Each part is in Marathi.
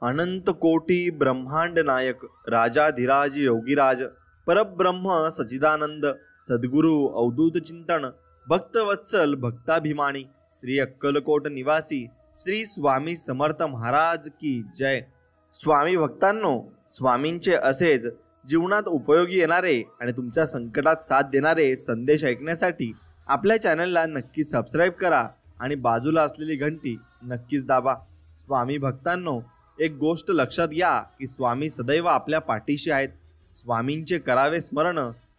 अनंत कोटी ब्रह्मांड नायक राजाधिराज योगीराज परब्रह्म सचिदानंद सद्गुरु अवधूत चिंतन भक्तवत्सल भक्ताभिमानी श्री अक्कलकोट निवासी श्री स्वामी समर्थ महाराज की जय। स्वामी भक्तांनो, स्वामींचे असेच जीवनात उपयोगी येणारे आणि तुमच्या संकटात साथ देणारे संदेश ऐकण्यासाठी आपल्या चॅनलला नक्की सबस्क्राईब करा आणि बाजूला असलेली घंटी नक्कीच दाबा। स्वामी भक्तांनो, एक गोष्ट लक्षात घ्या की स्वामी सदैव आपल्या पाठीशी आहेत। स्वामींचे करावे स्मरण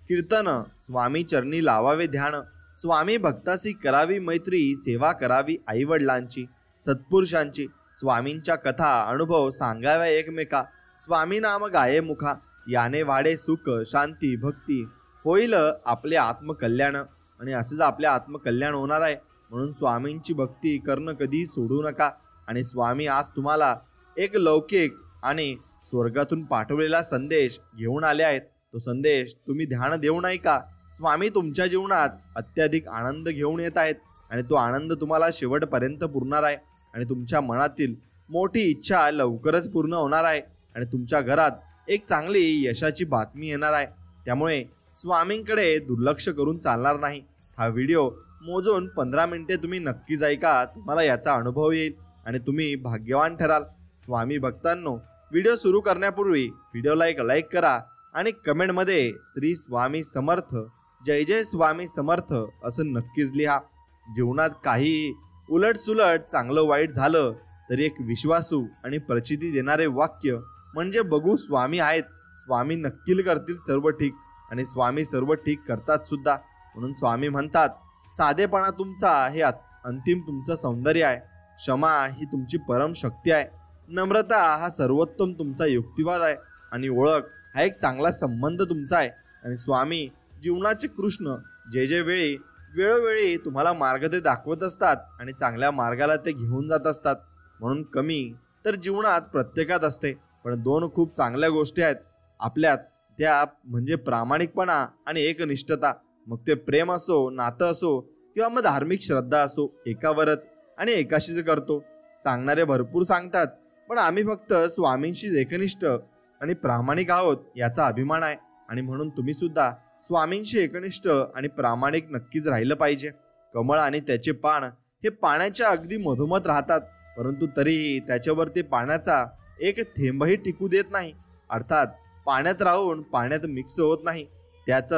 कीर्तन, स्वामी चरणी लावावे ध्यान, स्वामी भक्तासी करावी मैत्री, सेवा करावी आई वडिलांची सत्पुरुषांची, स्वामींच्या कथा अनुभव सांगाव्या एकमेका, स्वामी नाम गाये मुखा, याने वाढे सुख शांती भक्ती, होईल आपले आत्मकल्याण। आणि असेच आपले आत्मकल्याण होणार आहे, म्हणून स्वामींची भक्ती करणं कधी सोडू नका। आणि स्वामी आज तुम्हाला एक लौकिक आणि स्वर्गातून पाठवलेला संदेश घेऊन आले आहेत। तो संदेश तुम्ही ध्यान देऊ नाही का? स्वामी तुमच्या जीवनात अत्याधिक आनंद घेऊन येत आहेत आणि तो आनंद तुम्हाला शेवटपर्यंत पुरणार आहे आणि तुमच्या मनातील मोठी इच्छा लवकरच पूर्ण होणार आहे आणि तुमच्या घरात एक चांगली यशाची बातमी येणार आहे। त्यामुळे स्वामींकडे दुर्लक्ष करून चालणार नाही। हा व्हिडिओ मोजून 15 मिनिटे तुम्ही नक्कीच ऐका, तुम्हाला याचा अनुभव येईल आणि तुम्ही भाग्यवान ठराल। स्वामी भक्तांनो, व्हिडिओ सुरू करण्यापूर्वी व्हिडिओला एक लाईक करा आणि कमेंटमध्ये श्री स्वामी समर्थ, जय जय स्वामी समर्थ असं नक्कीच लिहा। जीवनात काही उलटसुलट चांगलं वाईट झालं तरी एक विश्वासू आणि प्रचिती देणारे वाक्य म्हणजे बघू स्वामी आहेत, स्वामी नक्की करतील सर्व ठीक आणि स्वामी सर्व ठीक करतात सुद्धा। म्हणून स्वामी म्हणतात, साधेपणा तुमचा हे अंतिम तुमचं सौंदर्य आहे, क्षमा ही तुमची परम शक्ती आहे, नम्रता हा सर्वोत्तम तुमचा युक्तिवाद आहे आणि ओळख हा एक चांगला संबंध तुमचा आहे। आणि स्वामी जीवनाचे कृष्ण जे जे वेळोवेळी तुम्हाला मार्ग ते दाखवत असतात आणि चांगल्या मार्गाला ते घेऊन जात असतात। म्हणून कमी तर जीवनात प्रत्येकात असते, पण 2 खूप चांगल्या गोष्टी आहेत आपल्यात, त्या म्हणजे प्रामाणिकपणा आणि एकनिष्ठता। मग ते प्रेम असो, नातं असो किंवा मग धार्मिक श्रद्धा असो, एकावरच आणि एकाशीच करतो। सांगणारे भरपूर सांगतात, पण आम्ही फक्त स्वामींशी एकनिष्ठ आणि प्रामाणिक आहोत याचा अभिमान आहे। आणि म्हणून तुम्ही सुद्धा स्वामींशी एकनिष्ठ आणि प्रामाणिक नक्कीच राहिलं पाहिजे। कमळ आणि त्याचे पान हे पाण्याच्या अगदी मधोमध राहतात, परंतु तरीही त्याच्यावर ते पाण्याचा एक थेंबही टिकू देत नाही, अर्थात पाण्यात राहून पाण्यात मिक्स होत नाही। त्याच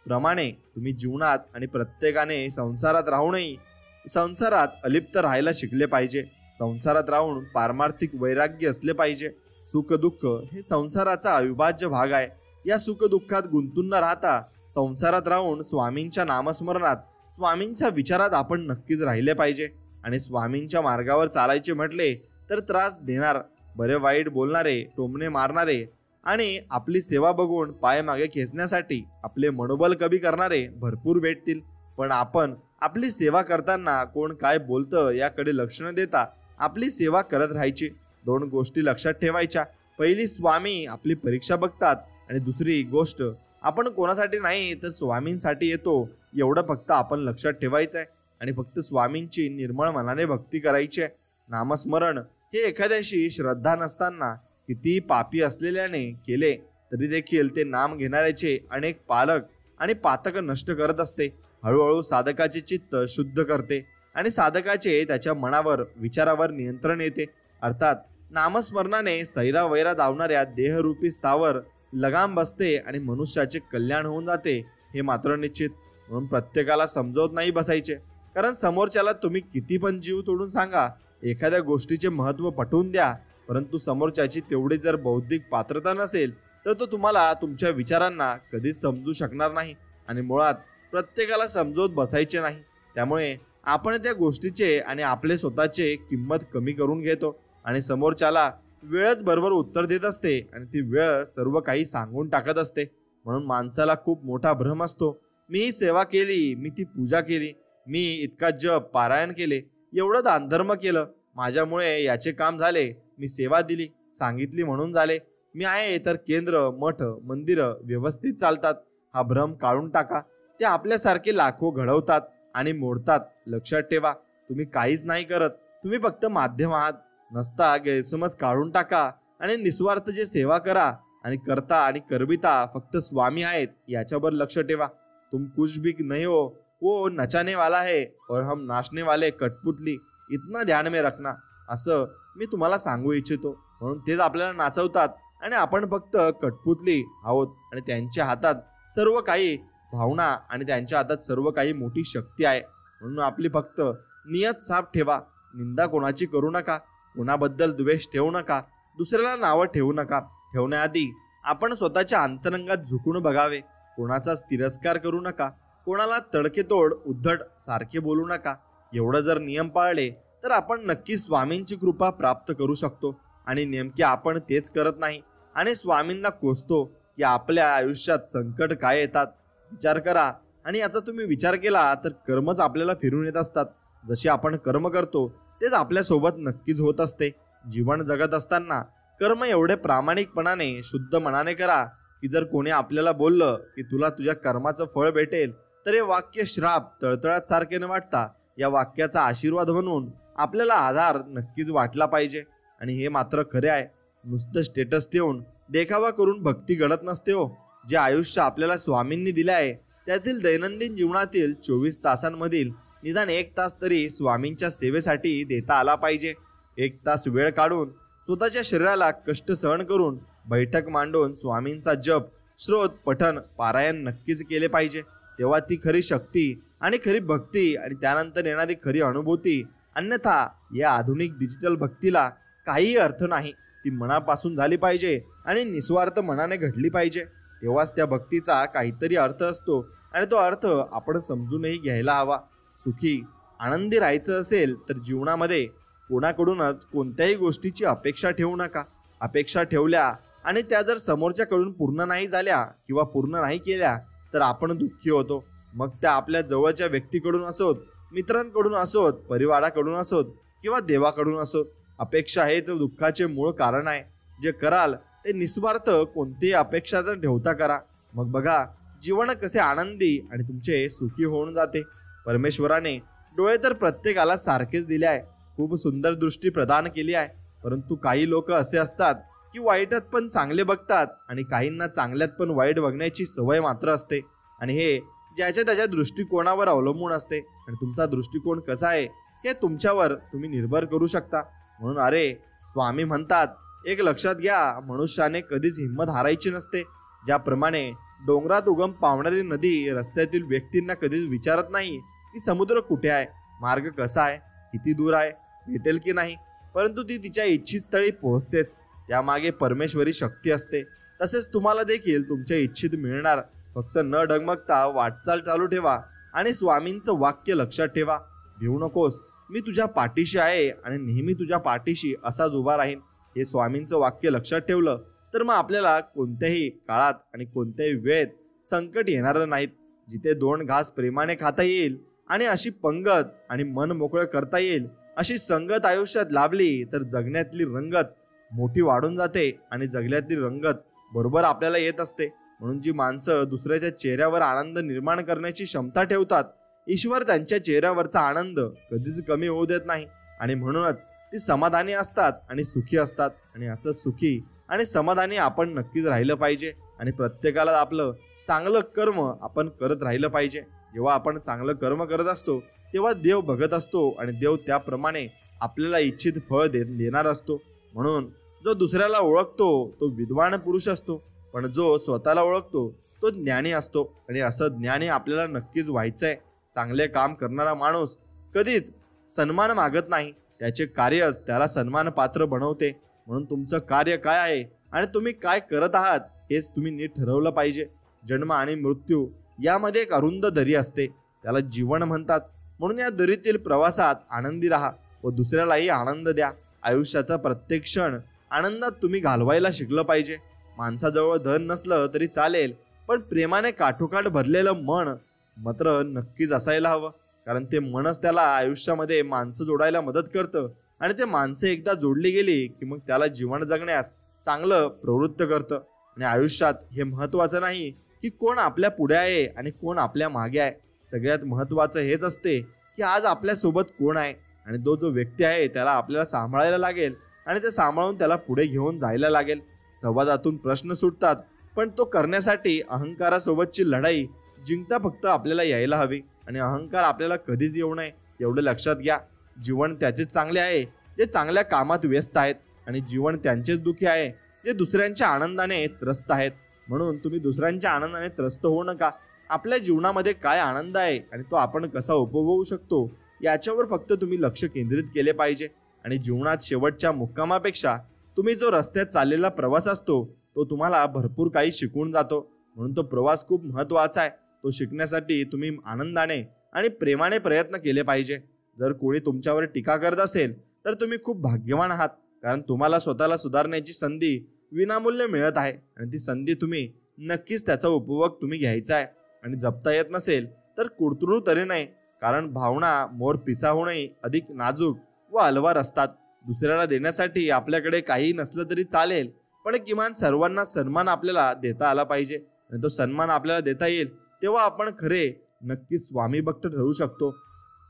प्रमाणे तुम्ही जीवनात आणि प्रत्येकाने संसारात राहूनही संसारात अलिप्त राहायला शिकले पाहिजे। संसारात राहून पारमार्थिक वैराग्य असले पाहिजे। सुख दुःख हे संसाराचा अविभाज्य भाग आहे। या सुख दुःखात गुंतून न राहता संसारात राहून स्वामींच्या नामस्मरणात, स्वामींच्या विचारात आपण नक्कीच राहिले पाहिजे। आणि स्वामींच्या मार्गावर चालायचे म्हटले तर त्रास देणार, बरे वाईट बोलणारे, टोमणे मारणारे आणि आपली सेवा बघून पाय मागे खेचण्यासाठी आपले मनोबल कमी करणारे भरपूर भेटतील, पण आपण आपली सेवा करताना कोण काय बोलतं याकडे लक्ष न देता आपली सेवा करत राहायची। 2 गोष्टी लक्षात ठेवायच्या, पहिली स्वामी आपली परीक्षा बघतात आणि दुसरी गोष्ट आपण कोणासाठी नाही तर स्वामींसाठी येतो, एवढं फक्त आपण लक्षात ठेवायचं आहे आणि फक्त स्वामींची निर्मळ मनाने भक्ती करायची आहे। नामस्मरण हे एखाद्याशी श्रद्धा नसताना किती पापी असलेल्याने केले तरी देखील ते नाम घेणाऱ्याचे अनेक पालक आणि पातक नष्ट करत असते। हळूहळू साधकाचे चित्त शुद्ध करते आणि साधकाचे त्याच्या मनावर विचारावर नियंत्रण येते। अर्थात नामस्मरणाने सैरावैरा धावणाऱ्या देहरूपी स्थावर लगाम बसते आणि मनुष्याचे कल्याण होऊन जाते, हे मात्र निश्चित। म्हणून प्रत्येकाला समजवत नाही बसायचे, कारण समोरच्याला तुम्ही किती पण जीव तोडून सांगा, एखाद्या गोष्टीचे महत्त्व पटवून द्या, परंतु समोरच्याची तेवढी जर बौद्धिक पात्रता नसेल तर तो तुम्हाला तुमच्या विचारांना कधीच समजू शकणार नाही आणि मुळात प्रत्येकाला समजवत बसायचे नाही। त्यामुळे आपण त्या गोष्टीचे आणि आपले स्वतःचे किंमत कमी करून घेतो आणि समोरच्याला वेळच बरोबर उत्तर देत असते आणि ती वेळ सर्व काही सांगून टाकत असते। म्हणून माणसाला खूप मोठा भ्रम असतो, मी ही सेवा केली, मी ती पूजा केली, मी इतका जप पारायण केले, एवढं दानधर्म केलं, माझ्यामुळे याचे काम झाले, मी सेवा दिली सांगितली म्हणून झाले, मी आहे तर केंद्र मठ मंदिरं व्यवस्थित चालतात। हा भ्रम काढून टाका, ते आपल्यासारखे लाखो घडवतात आणि मोडतात। लक्षात ठेवा, तुम्ही काहीच नाही करत, तुम्ही फक्त माध्यम आहात। नसता गैरसमज काढून टाका आणि निस्वार्थ जे सेवा करा आणि करता आणि करविता फक्त स्वामी आहेत याच्यावर लक्ष ठेवा. तुम कुछ भी नहीं हो, वो नचाने वाला है और हम नाचने वाले कठपुतली, इतना ध्यान में रखना, असं मी तुम्हाला सांगू इच्छितो. म्हणून तेच आपल्याला नाचवतात आणि आपण फक्त कठपुतली आहोत आणि त्यांच्या हातात सर्व काही भावना आणि त्यांच्या हातात सर्व काही मोठी शक्ती आहे. म्हणून आपली फक्त नियत साफ ठेवा. निंदा कोणाची करू नका, कोणाबद्दल द्वेष ठेवू नका, दुसऱ्याला नावं ठेवू नका. ठेवण्याआधी आपण स्वतःच्या अंतरंगात झुकून बघावे. कोणाचाच तिरस्कार करू नका, कोणाला तडकेतोड उद्धट सारखे बोलू नका. एवढं जर नियम पाळले तर आपण नक्की स्वामींची कृपा प्राप्त करू शकतो. आणि नेमके आपण तेच करत नाही आणि स्वामींना कोसतो की आपल्या आयुष्यात संकट काय येतात. विचार करा आणि आता तुम्ही विचार केला तर कर्मच आपल्याला फिरून येत असतात. जसे आपण कर्म करतो तेच आपल्यासोबत नक्कीच होत असते. जीवन जगत असताना कर्म एवढे प्रामाणिकपणाने शुद्ध मनाने करा की जर कोणी आपल्याला बोललं की तुला तुझ्या कर्माचं फळ भेटेल तर हे वाक्य श्राप तळतळात सारखे न वाटता या वाक्याचा आशीर्वाद म्हणून आपल्याला आधार नक्कीच वाटला पाहिजे. आणि हे मात्र खरे आहे, नुसतं स्टेटस ठेवून देखावा करून भक्ती घडत नसते हो. जे आयुष्य आपल्याला स्वामींनी दिले आहे त्यातील दैनंदिन जीवनातील 24 तासांमधील निदान 1 तास तरी स्वामींच्या सेवेसाठी देता आला पाहिजे. 1 तास वेळ काढून स्वतःच्या शरीराला कष्ट सहन करून बैठक मांडून स्वामींचा जप, श्रोत, पठन, पारायण नक्कीच केले पाहिजे. तेव्हा ती खरी शक्ती आणि खरी भक्ती आणि त्यानंतर येणारी खरी अनुभूती. अन्यथा या आधुनिक डिजिटल भक्तीला काही अर्थ नाही. ती मनापासून झाली पाहिजे आणि निस्वार्थ मनाने घडली पाहिजे. तेव्हाच त्या भक्तीचा काहीतरी अर्थ असतो आणि तो अर्थ आपण समजूनही घ्यायला हवा. सुखी आनंदी राहायचं असेल तर जीवनामध्ये कोणाकडूनच कोणत्याही गोष्टीची अपेक्षा ठेवू नका. अपेक्षा ठेवल्या आणि त्या जर समोरच्याकडून पूर्ण नाही झाल्या किंवा पूर्ण नाही केल्या तर आपण दुःखी होतो. मग त्या आपल्या जवळच्या व्यक्तीकडून असोत, मित्रांकडून असोत, परिवाराकडून असोत किंवा देवाकडून असोत. अपेक्षा हेच दुःखाचे मूळ कारण आहे. जे कराल ते निस्वार्थ कोणतीही अपेक्षा जर ठेवता करा. मग बघा जीवन कसे आनंदी आणि तुमचे सुखी होऊन जाते. परमेश्वराने डोळे तर प्रत्येकाला सारखेच दिले आहे, खूप सुंदर दृष्टी प्रदान केली आहे. परंतु काही लोक असे असतात की वाईटात पण चांगले बघतात आणि काहींना चांगल्यात पण वाईट बघण्याची सवय मात्र असते. आणि हे ज्याच्या त्याच्या दृष्टिकोनावर अवलंबून असते. आणि तुमचा दृष्टिकोन कसा आहे हे तुमच्यावर तुम्ही निर्भर करू शकता. म्हणून अरे स्वामी म्हणतात, एक लक्षात घ्या, मनुष्याने कधीच हिंमत हारायची नसते. ज्याप्रमाणे डोंगरात उगम पावणारी नदी रस्त्यातील व्यक्तींना कधीच विचारत नाही की समुद्र कुठे आहे, मार्ग कसा आहे, किती दूर आहे, भेटेल की नाही, परंतु ती तिच्या इच्छित स्थळी पोहोचतेच. यामागे परमेश्वरी शक्ती असते. तसेच तुम्हाला देखील तुमच्या इच्छित मिळणार. फक्त न डगमगता वाटचाल चालू ठेवा आणि स्वामींचं वाक्य लक्षात ठेवा, भिवू नकोस, मी तुझ्या पाठीशी आहे आणि नेहमी तुझ्या पाठीशी असाच उभा राहीन. हे स्वामींचं वाक्य लक्षात ठेवलं तर मग आपल्याला कोणत्याही काळात आणि कोणत्याही वेळेत संकट येणार नाहीत. जिथे 2 घास प्रेमाने खाता येईल आणि अशी पंगत आणि मन मोकळं करता येईल अशी संगत आयुष्यात लाभली तर जगण्यातली रंगत मोठी वाढून जाते आणि जगण्यातली रंगत बरोबर आपल्याला येत असते. म्हणून जी माणसं दुसऱ्याच्या चेहऱ्यावर आनंद निर्माण करण्याची क्षमता ठेवतात, ईश्वर त्यांच्या चेहऱ्यावरचा आनंद कधीच कमी होऊ देत नाही. आणि म्हणूनच ती समाधानी असतात आणि सुखी असतात. आणि असं सुखी आणि समाधानी आपण नक्कीच राहिलं पाहिजे. आणि प्रत्येकाला आपलं चांगलं कर्म आपण करत राहिलं पाहिजे. जेव्हा आपण चांगलं कर्म करत असतो तेव्हा देव बघत असतो आणि देव त्याप्रमाणे आपल्याला इच्छित फळ देणार असतो. म्हणून जो दुसऱ्याला ओळखतो तो विद्वान पुरुष असतो, पण जो स्वतःला ओळखतो तो ज्ञानी असतो. आणि असं ज्ञानी आपल्याला नक्कीच व्हायचंय. चांगले काम करणारा माणूस कधीच सन्मान मागत नाही, त्याचे कार्यच त्याला सन्मान पात्र बनवते. म्हणून तुमचं कार्य काय आहे आणि तुम्ही काय करत आहात हेच तुम्ही नीट ठरवलं पाहिजे. जन्म आणि मृत्यू यामध्ये एक अरुंद दरी असते, त्याला जीवन म्हणतात. म्हणून या दरीतील प्रवासात आनंदी राहा व दुसऱ्यालाही आनंद द्या. आयुष्याचा प्रत्येक क्षण आनंदात तुम्ही घालवायला शिकलं पाहिजे. माणसाजवळ धन नसलं तरी चालेल, पण प्रेमाने काठोकाठ भरलेलं मन मात्र नक्कीच असायला हवं. कारण ते मनच त्याला आयुष्यामध्ये माणसं जोडायला मदत करतं. आणि ते माणसं एकदा जोडली गेली की मग त्याला जीवन जगण्यास चांगलं प्रवृत्त करतं. आणि आयुष्यात हे महत्त्वाचं नाही की कोण आपल्या पुढे आहे आणि कोण आपल्या मागे आहे. सगळ्यात महत्त्वाचं हेच असते की आज आपल्यासोबत कोण आहे. आणि तो जो व्यक्ती आहे त्याला आपल्याला सांभाळायला लागेल आणि ते सांभाळून त्याला पुढे घेऊन जायला लागेल. संवादातून प्रश्न सुटतात, पण तो करण्यासाठी अहंकारासोबतची लढाई जिंकता फक्त आपल्याला यायला हवी आणि अहंकार आपल्याला कधीच येऊ नये एवढं लक्षात घ्या. जीवन त्याचेच चांगले आहे जे चांगल्या कामात व्यस्त आहेत आणि जीवन त्यांचेच दुःखी आहे जे दुसऱ्यांच्या आनंदाने त्रस्त आहेत. म्हणून तुम्ही दुसऱ्यांच्या आनंदाने त्रस्त होऊ नका. आपल्या जीवनामध्ये काय आनंद आहे आणि तो आपण कसा उपभोगू शकतो याच्यावर फक्त तुम्ही लक्ष केंद्रित केले पाहिजे. आणि जीवनात शेवटच्या मुक्कामापेक्षा तुम्ही जो रस्त्यात चाललेला प्रवास असतो तो तुम्हाला भरपूर काही शिकवून जातो. म्हणून तो प्रवास खूप महत्त्वाचा आहे. तो शिकण्यासाठी तुम्ही आनंदाने आणि प्रेमाने प्रयत्न केले पाहिजे. जर कोणी तुमच्यावर टीका करत असेल तर तुम्ही खूप भाग्यवान आहात, कारण तुम्हाला स्वतःला सुधारण्याची संधी विनामूल्य मिळत आहे आणि ती संधी तुम्ही नक्कीच त्याचा उपभोग तुम्ही घ्यायचा आहे. आणि जपता येत नसेल तर कुरतुरू तरी नाही, कारण भावना मोर पिसाहूनही अधिक नाजूक व अलवार असतात. दुसऱ्याला देण्यासाठी आपल्याकडे काही नसलं तरी चालेल, पण किमान सर्वांना सन्मान आपल्याला देता आला पाहिजे. आणि तो सन्मान आपल्याला देता येईल तेव्हा आपण खरे नक्कीच स्वामी भक्त ठरू शकतो.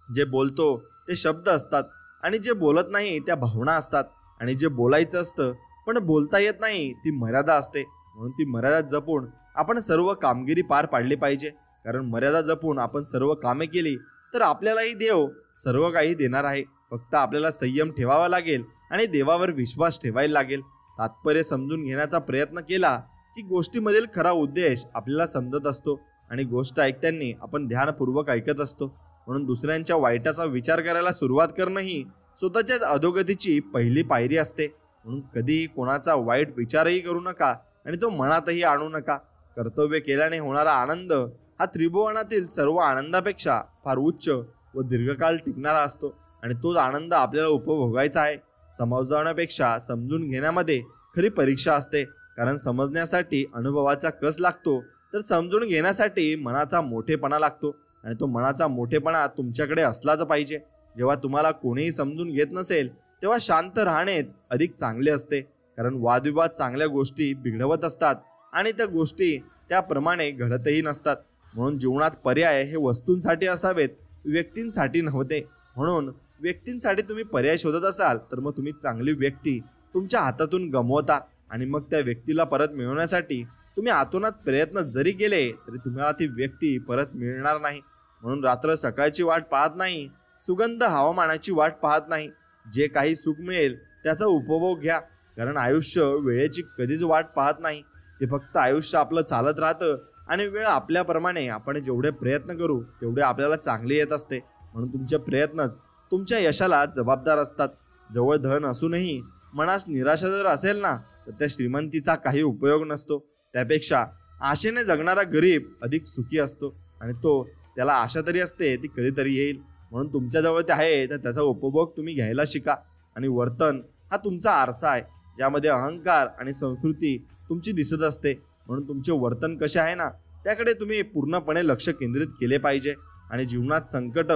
जे बोलतो ते शब्द असतात आणि जे बोलत नाही त्या भावना असतात. आणि जे बोलायचं असतं पण बोलता येत नाही ती मर्यादा असते. म्हणून ती मर्यादा जपून आपण सर्व कामगिरी पार पाडली पाहिजे, कारण मर्यादा जपून आपण सर्व कामे केली तर आपल्यालाही देव सर्व काही देणार आहे. फक्त आपल्याला संयम ठेवावा लागेल आणि देवावर विश्वास ठेवायला लागेल. तात्पर्य समजून घेण्याचा प्रयत्न केला की गोष्टीमधील खरा उद्देश आपल्याला समजत असतो आणि गोष्ट ऐकताना आपण ध्यानपूर्वक ऐकत असतो. म्हणून दुसऱ्यांच्या वाईटाचा विचार करायला सुरुवात करणं ही स्वतःच्याच अधोगतीची पहिली पायरी असते. म्हणून कधीही कोणाचा वाईट विचारही करू नका आणि तो मनातही आणू नका. कर्तव्य केल्याने होणारा आनंद हा त्रिभुवनातील सर्व आनंदापेक्षा फार उच्च व दीर्घकाळ टिकणारा असतो आणि तोच आनंद आपल्याला उपभोगायचा आहे. समजावण्यापेक्षा समजून घेण्यामध्ये खरी परीक्षा असते, कारण समजण्यासाठी अनुभवाचा कस लागतो तर समजून घेण्यासाठी मनाचा मोठेपणा लागतो. आणि तो मनाचा मोठेपणा तुमच्याकडे असलाच पाहिजे. जेव्हा तुम्हाला कोणीही समजून घेत नसेल तेव्हा शांत राहणेच अधिक चांगले असते, कारण वादविवाद चांगल्या गोष्टी बिघडवत असतात आणि त्या गोष्टी त्याप्रमाणे घडतही नसतात. म्हणून जीवनात पर्याय हे वस्तूंसाठी असावेत, व्यक्तींसाठी नव्हते. म्हणून व्यक्तींसाठी तुम्ही पर्याय शोधत असाल तर मग तुम्ही चांगली व्यक्ती तुमच्या हातातून गमवता आणि मग त्या व्यक्तीला परत मिळवण्यासाठी तुम्ही आतोनात प्रयत्न जरी केले तरी तुम्हाला ती व्यक्ती परत मिळणार नाही. म्हणून रात्र सकाळची वाट पाहत नाही, सुगंध हवामानाची वाट पाहत नाही. जे काही सुख मिळेल त्याचा उपभोग घ्या, कारण आयुष्य वेळेची कधीच वाट पाहत नाही. ते फक्त आयुष्य आपलं चालत राहतं आणि वेळ आपल्याप्रमाणे आपण जेवढे प्रयत्न करू तेवढे आपल्याला चांगले येत असते. म्हणून तुमचे प्रयत्नच तुमच्या यशाला जबाबदार असतात. जवळ धन असूनही मनास निराशा जर असेल ना तर त्या श्रीमंतीचा काही उपयोग नसतो. त्यापेक्षा आशेने जगणारा गरीब अधिक सुखी असतो आणि तो त्याला आशा तरी असते ती कधीतरी येईल. म्हणून तुमच्याजवळ ते आहे तर त्याचा उपभोग तुम्ही घ्यायला शिका. आणि वर्तन हा तुमचा आरसा आहे ज्यामध्ये अहंकार आणि संस्कृती तुमची दिसत असते. म्हणून तुमचे वर्तन कसे आहे ना त्याकडे तुम्ही पूर्णपणे लक्ष केंद्रित केले पाहिजे. आणि जीवनात संकट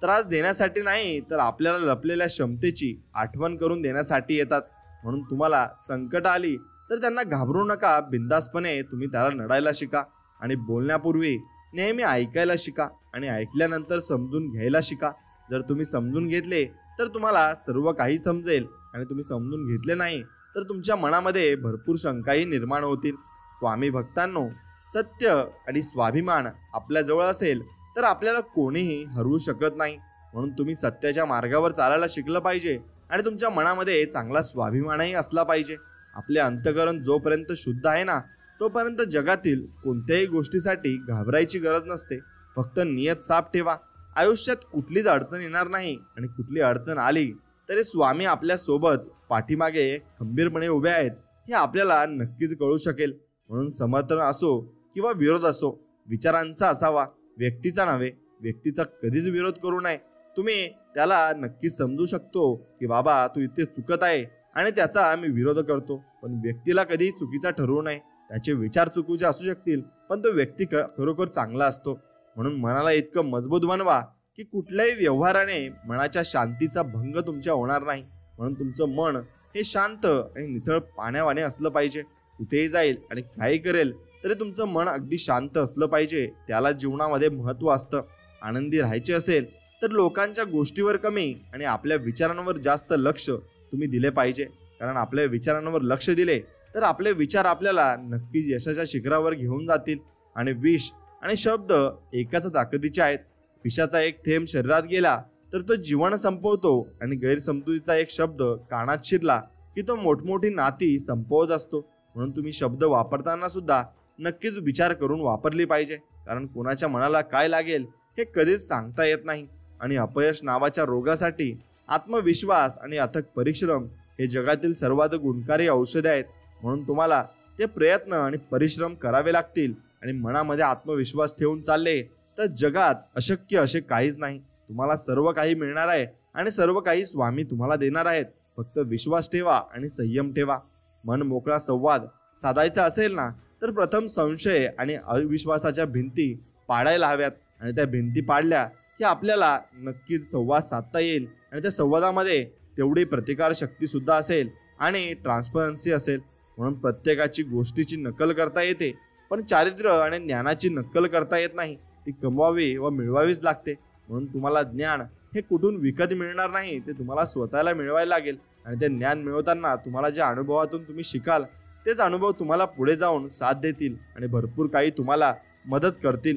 त्रास देण्यासाठी नाही तर आपल्याला लपलेल्या क्षमतेची आठवण करून देण्यासाठी येतात. म्हणून तुम्हाला संकट आली तर त्यांना घाबरू नका. बिंदासपणे तुम्ही त्याला लढायला शिका आणि बोलण्यापूर्वी नेहमी ऐकायला शिका आणि ऐकल्यानंतर समजून घ्यायला शिका. जर तुम्ही समजून घेतले तर तुम्हाला सर्व काही समजेल आणि तुम्ही समजून घेतले नाही तर तुमच्या मनामध्ये भरपूर शंकाही निर्माण होतील. स्वामी भक्तांनो, सत्य आणि स्वाभिमान आपल्याजवळ असेल तर आपल्याला कोणीही हरवू शकत नाही. म्हणून तुम्ही सत्याच्या मार्गावर चालायला शिकलं पाहिजे आणि तुमच्या मनामध्ये चांगला स्वाभिमानही असला पाहिजे. आपले अंतःकरण जोपर्यंत शुद्ध आहे ना तोपर्यंत जगातील कोणत्याही गोष्टीसाठी घाबरायची गरज नसते. फक्त नियत साफ ठेवा. आयुष्यात कुठलीच अडचण येणार नाही आणि कुठली अडचण आली तरी स्वामी आपल्या सोबत पाठीमागे खंबीरपणे उभे आहेत हे आपल्याला नक्कीच कळू शकेल. म्हणून समर्थन असो किंवा विरोध असो विचारांचा असावा, व्यक्तीचा नव्हे. व्यक्तीचा कधीच विरोध करू नये. तुम्ही त्याला नक्कीच समजू शकतो की बाबा तू इथे चुकत आहे आणि त्याचा मी विरोध करतो, पण व्यक्तीला कधी चुकीचा ठरवू नये. त्याचे विचार चुकीचे असू शकतील पण तो व्यक्ती खरोखर चांगला असतो. म्हणून मनाला इतकं मजबूत बनवा की कुठल्याही व्यवहाराने मनाच्या शांतीचा भंग तुमच्या होणार नाही. म्हणून तुमचं मन हे शांत आणि नितळ पाण्यावाने असलं पाहिजे. कुठेही जाईल आणि काही करेल तरी तुमचं मन अगदी शांत असलं पाहिजे. त्याला जीवनामध्ये महत्त्व असतं. आनंदी राहायचे असेल तर लोकांच्या गोष्टीवर कमी आणि आपल्या विचारांवर जास्त लक्ष तुम्ही दिले पाहिजे. कारण आपल्या विचारांवर लक्ष दिले तर आपले विचार आपल्याला नक्कीच यशाच्या शिखरावर घेऊन जातील. आणि विष आणि शब्द एकाच ताकदीचे आहेत. विषाचा एक थेंब शरीरात गेला तर तो जीवन संपवतो आणि गैरसमजुतीचा एक शब्द कानात शिरला की तो मोठमोठी नाती संपवत असतो. म्हणून तुम्ही शब्द वापरताना सुद्धा नक्कीच विचार करून वापरली पाहिजे. कारण कोणाच्या मनाला काय लागेल हे कधीच सांगता येत नाही. आणि अपयश नावाच्या रोगासाठी आत्मविश्वास आणि अथक परिश्रम हे जगातील सर्वात गुणकारी औषधे आहेत. म्हणून तुम्हाला ते प्रयत्न आणि परिश्रम करावे लागतील. आणि मनामध्ये आत्मविश्वास ठेवून चालले तर जगात अशक्य असे काहीच नाही. तुम्हाला सर्व काही मिळणार आहे आणि सर्व काही स्वामी तुम्हाला देणार आहेत. फक्त विश्वास ठेवा आणि संयम ठेवा. मन मोकळा संवाद साधायचा असेल ना तर प्रथम संशय आणि अविश्वासाच्या भिंती पाडायला हव्यात. आणि त्या भिंती पाडल्या की आपल्याला नक्कीच संवाद साधता येईल. आणि त्या संवादामध्ये तेवढी प्रतिकार शक्ती सुद्धा असेल आणि ट्रान्सपरन्सी असेल. म्हणून प्रत्येकाची गोष्टीची नकल करता येते पण चारित्र्य आणि ज्ञानाची नक्कल करता येत नाही. ती कमवावी व मिळवावीच लागते. म्हणून तुम्हाला ज्ञान हे कुठून विकत मिळणार नाही, ते तुम्हाला स्वतःला मिळवायला लागेल. आणि ते ज्ञान मिळवताना तुम्हाला ज्या अनुभवातून तुम्ही शिकाल तेच अनुभव तुम्हाला पुढे जाऊन साथ देतील आणि भरपूर काही तुम्हाला मदत करतील.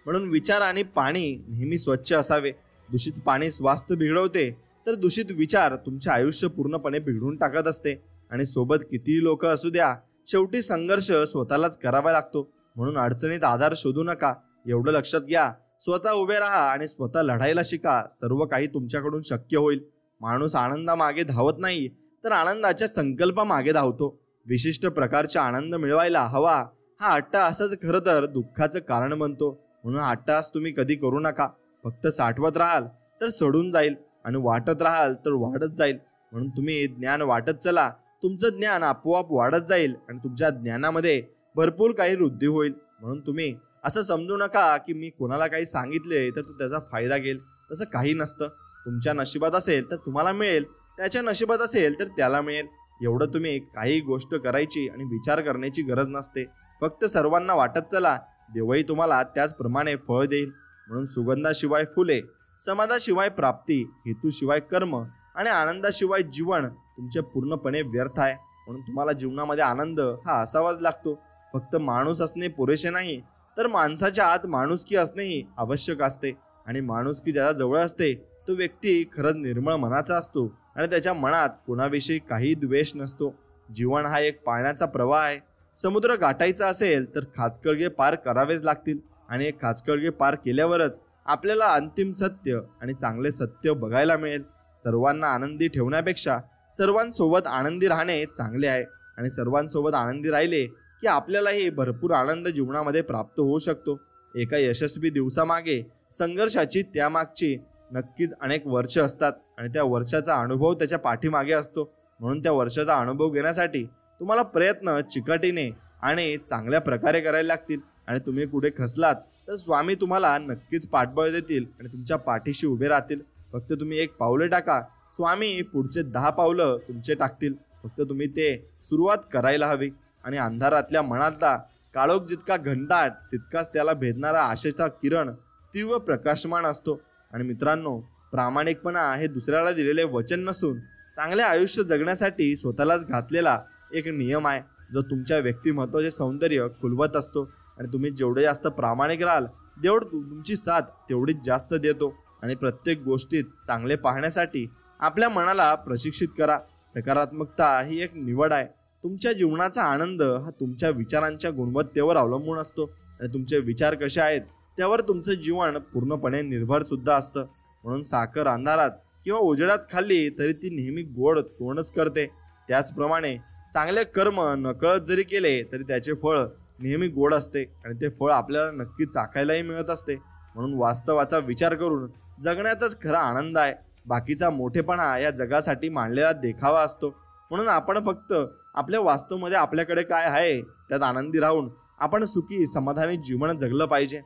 म्हणून विचार आणि पाणी नेहमी स्वच्छ असावे. दूषित पाणी स्वास्थ्य बिघडवते तर दूषित विचार तुमचे आयुष्य पूर्णपणे बिघडून टाकत असते. आणि सोबत कितीही लोक असू द्या, शेवटी संघर्ष स्वतःलाच करावा लागतो. म्हणून अडचणीत आधार शोधू नका, एवढं लक्षात घ्या. स्वतः उभे राहा आणि स्वतः लढायला शिका. सर्व काही तुमच्याकडून शक्य होईल. माणूस आनंदामागे धावत नाही तर आनंदाच्या संकल्पामागे धावतो. विशिष्ट प्रकारचा आनंद मिळवायला हवा हा अट्टाहासच खरं तर दुःखाचं कारण बनतो. म्हणून अट्टाहास तुम्ही कधी करू नका. फक्त साठवत राहाल तर सडून जाईल आणि वाटत राहाल तर वाढत जाईल. म्हणून तुम्ही ज्ञान वाटत चला. तुमचं ज्ञान आपोआप वाढत जाईल आणि तुमच्या ज्ञानामध्ये भरपूर काही वृद्धी होईल. म्हणून तुम्ही असं समजू नका की मी कोणाला काही सांगितले तर तू त्याचा फायदा घेईल. तसं काही नसतं. तुमच्या नशिबात असेल तर तुम्हाला मिळेल, त्याच्या नशिबात असेल तर त्याला मिळेल. एवढं तुम्ही काही गोष्ट करायची आणि विचार करण्याची गरज नसते. फक्त सर्वांना वाटत चला, देवही तुम्हाला त्याचप्रमाणे फळ देईल. म्हणून सुगंधाशिवाय फुले, समाधाशिवाय प्राप्ती, हेतूशिवाय कर्म आणि आनंदाशिवाय जीवन तुमचे पूर्णपणे व्यर्थ आहे. म्हणून तुम्हाला जीवनामध्ये आनंद हा असावाच लागतो. फक्त माणूस असणे पुरेसे नाही तर माणसाच्या आत माणुसकी असणेही आवश्यक असते. आणि माणुसकी ज्याच्या जवळ असते तो व्यक्ती खरंच निर्मळ मनाचा असतो आणि त्याच्या मनात कोणाविषयी काही द्वेष नसतो. जीवन हा एक पाण्याचा प्रवाह आहे. समुद्र गाठायचा असेल तर खाचखळगे पार करावेच लागतील. आणि एक खाचखळगे पार केल्यावरच आपल्याला अंतिम सत्य आणि चांगले सत्य बघायला मिळेल. सर्वांना आनंदी ठेवण्यापेक्षा सर्वांसोबत आनंदी राहणे चांगले आहे. आणि सर्वांसोबत आनंदी राहिले की आपल्यालाही भरपूर आनंद जीवनामध्ये प्राप्त होऊ शकतो. एका यशस्वी दिवसामागे संघर्षाची त्यामागची नक्कीच अनेक वर्ष असतात आणि त्या वर्षाचा अनुभव त्याच्या पाठीमागे असतो. म्हणून त्या वर्षाचा अनुभव घेण्यासाठी तुम्हाला प्रयत्न चिकाटीने आणि चांगल्या प्रकारे करायला लागतील. आणि तुम्ही कुठे खचलात तर स्वामी तुम्हाला नक्कीच पाठबळ देतील आणि तुमच्या पाठीशी उभे राहतील. फक्त तुम्ही एक पाऊले टाका, स्वामी पुढचे 10 पावलं तुमचे टाकतील. फक्त तुम्ही ते सुरुवात करायला हवी. आणि अंधारातल्या मनातला काळोख जितका घनदाट तितकाच त्याला भेदणारा आशेचा किरण तीव्र प्रकाशमान असतो. आणि मित्रांनो, प्रामाणिकपणा हे दुसऱ्याला दिलेले वचन नसून चांगले आयुष्य जगण्यासाठी स्वतःलाच घातलेला एक नियम आहे, जो तुमच्या व्यक्तिमत्वाचे सौंदर्य खुलवत असतो. आणि तुम्ही जेवढे जास्त प्रामाणिक राहाल तेवढं तुमची साथ तेवढीच जास्त देतो. आणि प्रत्येक गोष्टीत चांगले पाहण्यासाठी आपल्या मनाला प्रशिक्षित करा. सकारात्मकता ही एक निवड आहे. तुमच्या जीवनाचा आनंद हा तुमच्या विचारांच्या गुणवत्तेवर अवलंबून असतो. आणि तुमचे विचार कसे आहेत त्यावर तुमचं जीवन पूर्णपणे निर्भर सुद्धा असतं. म्हणून साखर अंधारात किंवा उजेडात खाल्ली तरी ती नेहमी गोड तोंडच करते. त्याचप्रमाणे चांगले कर्म नकळत जरी केले तरी त्याचे फळ नेहमी गोड असते आणि ते फळ आपल्याला नक्की चाखायलाही मिळत असते. म्हणून वास्तवाचा विचार करून जगण्यातच खरा आनंद आहे. बाकीचा मोठेपणा या जगासाठी मांडलेला देखावा असतो. म्हणून आपण फक्त आपल्या वास्तवमध्ये आपल्याकडे काय आहे त्यात आनंदी राहून आपण सुखी समाधानी जीवन जगलं पाहिजे.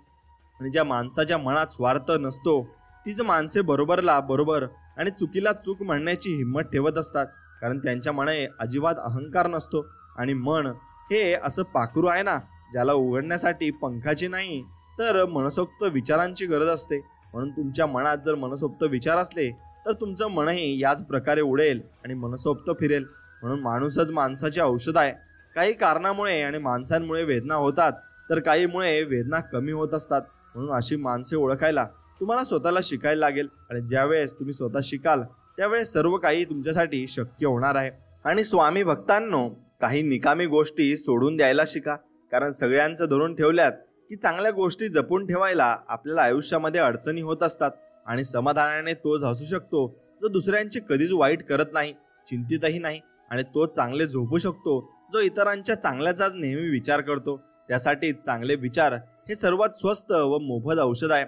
आणि ज्या माणसाच्या मनात स्वार्थ नसतो तीच माणसे बरोबरला बरोबर आणि चुकीला चूक म्हणण्याची हिंमत ठेवत असतात. कारण त्यांच्या मनात अजिबात अहंकार नसतो. आणि मन हे असं पाखरू आहे ना, ज्याला उघडण्यासाठी पंखाची नाही तर मनसोक्त विचारांची गरज असते. म्हणून तुमच्या मनात जर मनसोक्त विचार असले तर तुमचं मनही याच प्रकारे उडेल आणि मनसोक्त फिरेल. म्हणून माणूसच माणसाचे औषध आहे. काही कारणामुळे आणि माणसांमुळे वेदना होतात, तर काहीमुळे वेदना कमी होत असतात. म्हणून अशी माणसे ओळखायला तुम्हाला स्वतःला शिकायला लागेल. आणि ज्यावेळेस तुम्ही स्वतः शिकाल त्यावेळेस सर्व काही तुमच्यासाठी शक्य होणार आहे. आणि स्वामी भक्तांनो, काही निकामी गोष्टी सोडून द्यायला शिका. कारण सगळ्यांचं धरून ठेवल्यात की चांगल्या गोष्टी जपून ठेवायला आपल्याला आयुष्यामध्ये अडचणी होत असतात. आणि समाधानाने तोच हसू शकतो जो दुसऱ्यांचे कधीच वाईट करत नाही, चिंतितही नाही. आणि तो चांगले झोपू शकतो जो इतरांच्या चांगल्याचाच नेहमी विचार करतो. त्यासाठी चांगले विचार हे सर्वात स्वस्त व मोफत औषध आहे.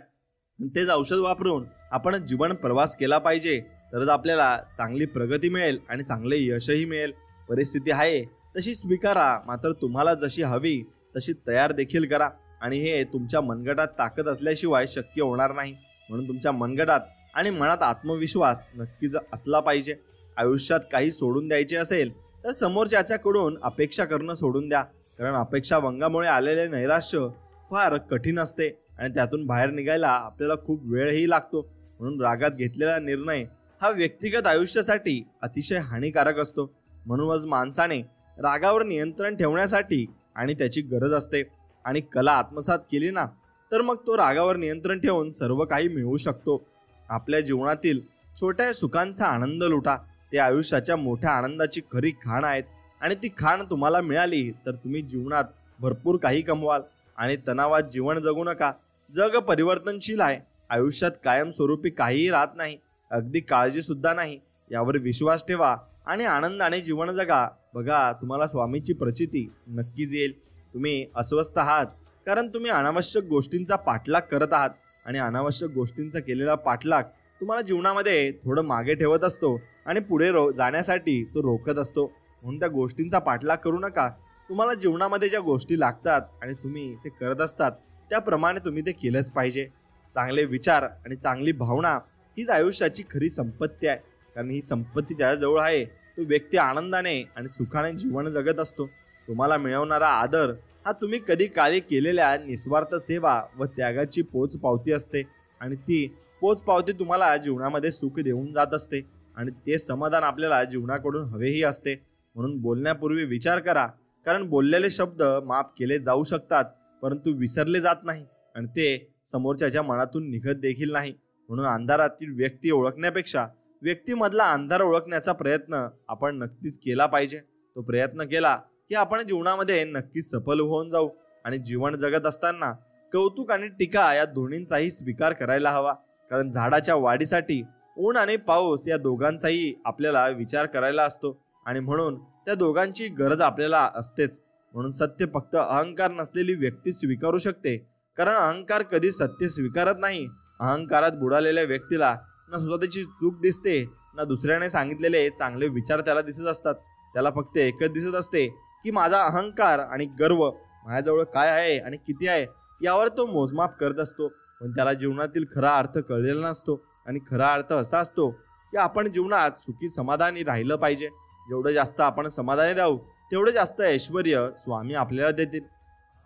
तेच औषध वापरून आपण जीवन प्रवास केला पाहिजे, तरच आपल्याला चांगली प्रगती मिळेल आणि चांगले यशही मिळेल. परिस्थिती आहे तशी स्वीकारा, मात्र तुम्हाला जशी हवी तशी तयार देखील करा. आणि हे तुमच्या मनगटात ताकद असल्याशिवाय शक्य होणार नाही. म्हणून तुमच्या मनगटात आणि मनात आत्मविश्वास नक्कीच असला पाहिजे. आयुष्यात काही सोडून द्यायचे असेल तर समोरच्याकडून अपेक्षा करणं सोडून द्या. कारण अपेक्षा भंगामुळे आलेले नैराश्य फार कठीण असते आणि त्यातून बाहेर निघायला आपल्याला खूप वेळही लागतो. म्हणून रागात घेतलेला निर्णय हा व्यक्तिगत आयुष्यासाठी अतिशय हानिकारक असतो. म्हणूनच माणसाने रागावर नियंत्रण ठेवण्यासाठी आणि त्याची गरज असते. आणि कला आत्मसात केली ना तर मग तो रागावर नियंत्रण ठेवून सर्व काही मिळवू शकतो. आपल्या जीवनातील छोट्या सुखांचा आनंद लुटा. ते आयुष्याच्या मोठ्या आनंदाची खरी खाण आहेत. आणि ती खाण तुम्हाला मिळाली तर तुम्ही जीवनात भरपूर काही कमवाल. आणि तणावात जीवन जगू नका. जग परिवर्तनशील आहे. आयुष्यात कायमस्वरूपी काहीही राहत नाही, अगदी काळजी सुद्धा नाही. यावर विश्वास ठेवा आणि आनंदाने जीवन जगा. बघा, तुम्हाला स्वामीची प्रचिती नक्कीच येईल. तुम्ही अस्वस्थ आहात कारण तुम्ही अनावश्यक गोष्टींचा पाठलाग करत आहात. आणि अनावश्यक गोष्टींचा केलेला पाठलाग तुम्हाला जीवनामध्ये थोडं मागे ठेवत असतो आणि पुढे जाण्यासाठी तो रोखत असतो. म्हणून त्या गोष्टींचा पाठलाग करू नका. तुम्हाला जीवनामध्ये ज्या गोष्टी लागतात आणि तुम्ही ते करत असतात त्याप्रमाणे तुम्ही ते केलंच पाहिजे. चांगले विचार आणि चांगली भावना हीच आयुष्याची खरी संपत्ती आहे. कारण ही संपत्ती ज्याजवळ आहे तो व्यक्ती आनंदाने आणि सुखाने जीवन जगत असतो. तुम्हाला मिळवणारा आदर हा तुम्ही कधी काळी केलेल्या निस्वार्थ सेवा व त्यागाची पोचपावती असते. आणि ती पोचपावती तुम्हाला जीवनामध्ये सुख देऊन जात असते. आणि ते समाधान आपल्याला जीवनाकडून हवेही असते. म्हणून बोलण्यापूर्वी विचार करा. कारण बोललेले शब्द माफ केले जाऊ शकतात परंतु विसरले जात नाही आणि ते समोरच्याच्या मनातून निघत देखील नाही. म्हणून अंधारातील व्यक्ती ओळखण्यापेक्षा व्यक्तीमधला अंधार ओळखण्याचा प्रयत्न आपण नक्कीच केला पाहिजे. तो प्रयत्न केला की आपण जीवनामध्ये नक्कीच सफल होऊन जाऊ. आणि जीवन जगत असताना कौतुक आणि टीका या दोन्हींचाही स्वीकार करायला हवा. कारण झाडाच्या वाढीसाठी ऊन आणि पाऊस या दोघांचाही आपल्याला विचार करायला असतो. आणि म्हणून त्या दोघांची गरज आपल्याला असतेच. म्हणून सत्य फक्त अहंकार नसलेली व्यक्ती स्वीकारू शकते. कारण अहंकार कधी सत्य स्वीकारत नाही. अहंकारात बुडालेल्या व्यक्तीला ना स्वतःची चूक दिसते ना दुसऱ्याने सांगितलेले चांगले विचार त्याला दिसत असतात. त्याला फक्त एकच दिसत असते की माझा अहंकार आणि गर्व माझ्याजवळ काय आहे आणि किती आहे यावर तो मोजमाप करत असतो. पण त्याला जीवनातील खरा अर्थ कळलेला नसतो. आणि खरा अर्थ असा असतो की आपण जीवनात सुखी समाधानी राहिलं पाहिजे. जेवढं जास्त आपण समाधानी राहू तेवढं जास्त ऐश्वर्य स्वामी आपल्याला देतील.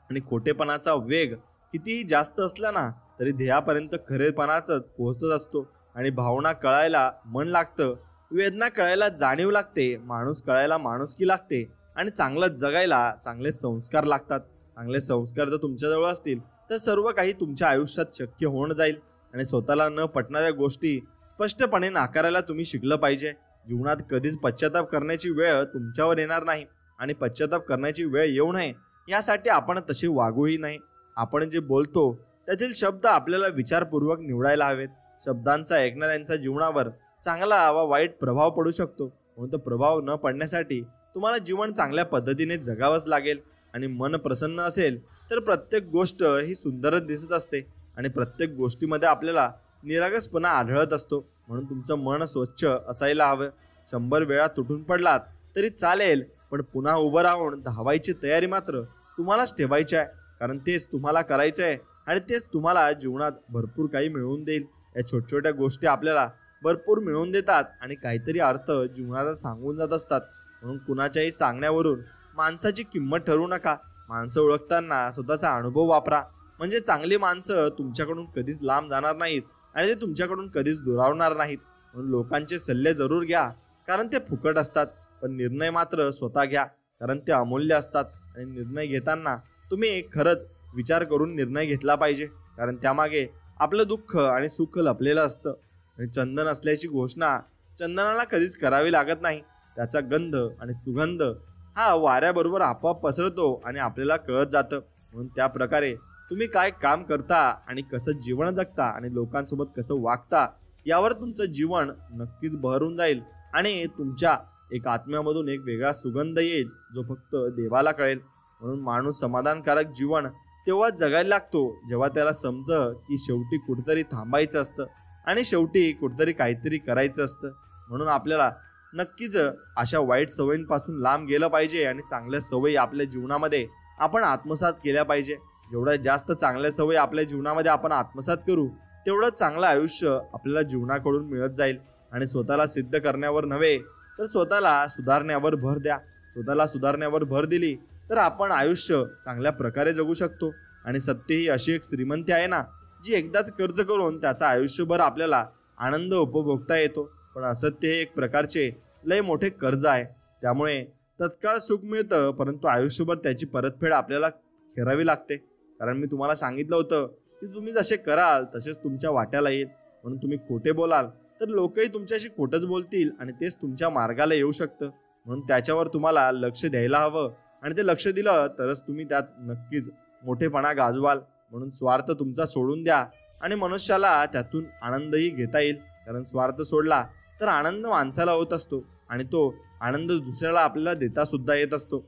आणि खोटेपणाचा वेग कितीही जास्त असला ना तरी ध्येयापर्यंत खरेपणाच पोहोचत असतो. आणि भावना कळायला मन लागतं, वेदना कळायला जाणीव लागते, माणूस कळायला माणुसकी लागते आणि चांगलं जगायला चांगले संस्कार लागतात. चांगले संस्कार जर तुमच्याजवळ असतील तर सर्व काही तुमच्या आयुष्यात शक्य होऊन जाईल. आणि स्वतःला न पटणाऱ्या गोष्टी स्पष्टपणे नाकारायला तुम्ही शिकलं पाहिजे. जीवनात कधीच पश्चाताप करण्याची वेळ तुमच्यावर येणार नाही. आणि पश्चाताप करण्याची वेळ येऊ नये यासाठी आपण तसे वागूही नाही. आपण जे बोलतो त्यातील शब्द आपल्याला विचारपूर्वक निवडायला हवेत. शब्दांचा ऐकणाऱ्यांच्या जीवनावर चांगला व वाईट प्रभाव पडू शकतो. म्हणून तो प्रभाव न पडण्यासाठी तुम्हाला जीवन चांगल्या पद्धतीने जगावंच लागेल. आणि मन प्रसन्न असेल तर प्रत्येक गोष्ट ही सुंदरच दिसत असते. आणि प्रत्येक गोष्टीमध्ये आपल्याला निरागसपणा आढळत असतो. म्हणून तुमचं मन स्वच्छ असायला हवं. 100 वेळा तुटून पडलात तरी चालेल, पण पुन्हा उभं राहून धावायची तयारी मात्र तुम्हालाच ठेवायची आहे. कारण तेच तुम्हाला करायचं आहे आणि तेच तुम्हाला जीवनात भरपूर काही मिळवून देईल. या छोट्या छोट्या गोष्टी आपल्याला भरपूर मिळवून देतात आणि काहीतरी अर्थ जीवनाला सांगून जात असतात. म्हणून कुणाच्याही सांगण्यावरून माणसाची किंमत ठरवू नका. माणसं ओळखताना स्वतःचा अनुभव वापरा. म्हणजे चांगली माणसं तुमच्याकडून कधीच लांब जाणार नाहीत आणि ते तुमच्याकडून कधीच दुरावणार नाहीत. म्हणून लोकांचे सल्ले जरूर घ्या, कारण ते फुकट असतात. पण निर्णय मात्र स्वतः घ्या, कारण ते अमूल्य असतात. आणि निर्णय घेताना तुम्ही खरंच विचार करून निर्णय घेतला पाहिजे, कारण त्यामागे आपलं दुःख आणि सुख लपलेलं असतं. आणि चंदन असल्याची घोषणा चंदनाला कधीच करावी लागत नाही. त्याचा गंध आणि सुगंध हा वाऱ्याबरोबर आपोआप पसरतो आणि आपल्याला कळत जातं. म्हणून त्या प्रकारे तुम्ही काय काम करता आणि कसं जीवन जगता आणि लोकांसोबत कसं वागता यावर तुमचं जीवन नक्कीच बहरून जाईल. आणि तुमच्या एक आत्म्यामधून एक वेगळा सुगंध येईल, जो फक्त देवाला कळेल. म्हणून माणूस समाधानकारक जीवन तेव्हा जगायला लागतो जेव्हा त्याला समजतं की शेवटी कुठेतरी थांबायचं असतं आणि शेवटी कुठेतरी काहीतरी करायचं असतं. म्हणून आपल्याला नक्कीच अशा वाईट सवयींपासून लांब गेलं पाहिजे आणि चांगल्या सवयी आपल्या जीवनामध्ये आपण आत्मसात केल्या पाहिजे. जेवढ्या जास्त चांगल्या सवयी आपल्या जीवनामध्ये आपण आत्मसात करू, तेवढं चांगलं आयुष्य आपल्याला जीवनाकडून मिळत जाईल. आणि स्वतःला सिद्ध करण्यावर नव्हे तर स्वतःला सुधारण्यावर भर द्या. स्वतःला सुधारण्यावर भर दिली तर आपण आयुष्य चांगल्या प्रकारे जगू शकतो. आणि सत्य ही अशी एक श्रीमंती आहे ना, जी एकदाच खर्च करून त्याचा आयुष्यभर आपल्याला आनंद उपभोगता येतो. पण असत्य हे एक प्रकारचे लय मोठे कर्ज आहे. त्यामुळे तत्काळ सुख मिळतं, परंतु आयुष्यभर त्याची परतफेड आपल्याला करावी लागते. कारण मी तुम्हाला सांगितलं होतं की तुम्ही जसे कराल तसेच तुमच्या वाट्याला येईल. म्हणून तुम्ही खोटे बोलाल तर लोकही तुमच्याशी खोटंच बोलतील आणि तेच तुमच्या मार्गाला येऊ शकतं. म्हणून त्याच्यावर तुम्हाला लक्ष द्यायला हवं. आणि ते लक्ष दिलं तरच तुम्ही त्यात नक्कीच मोठेपणा गाजवाल. म्हणून स्वार्थ तुमचा सोडून द्या आणि मनुष्याला त्यातून आनंदही घेता येईल. कारण स्वार्थ सोडला तर आनंद माणसाला होत असतो आणि तो आनंद दुसऱ्याला आपल्याला देता सुद्धा येत असतो.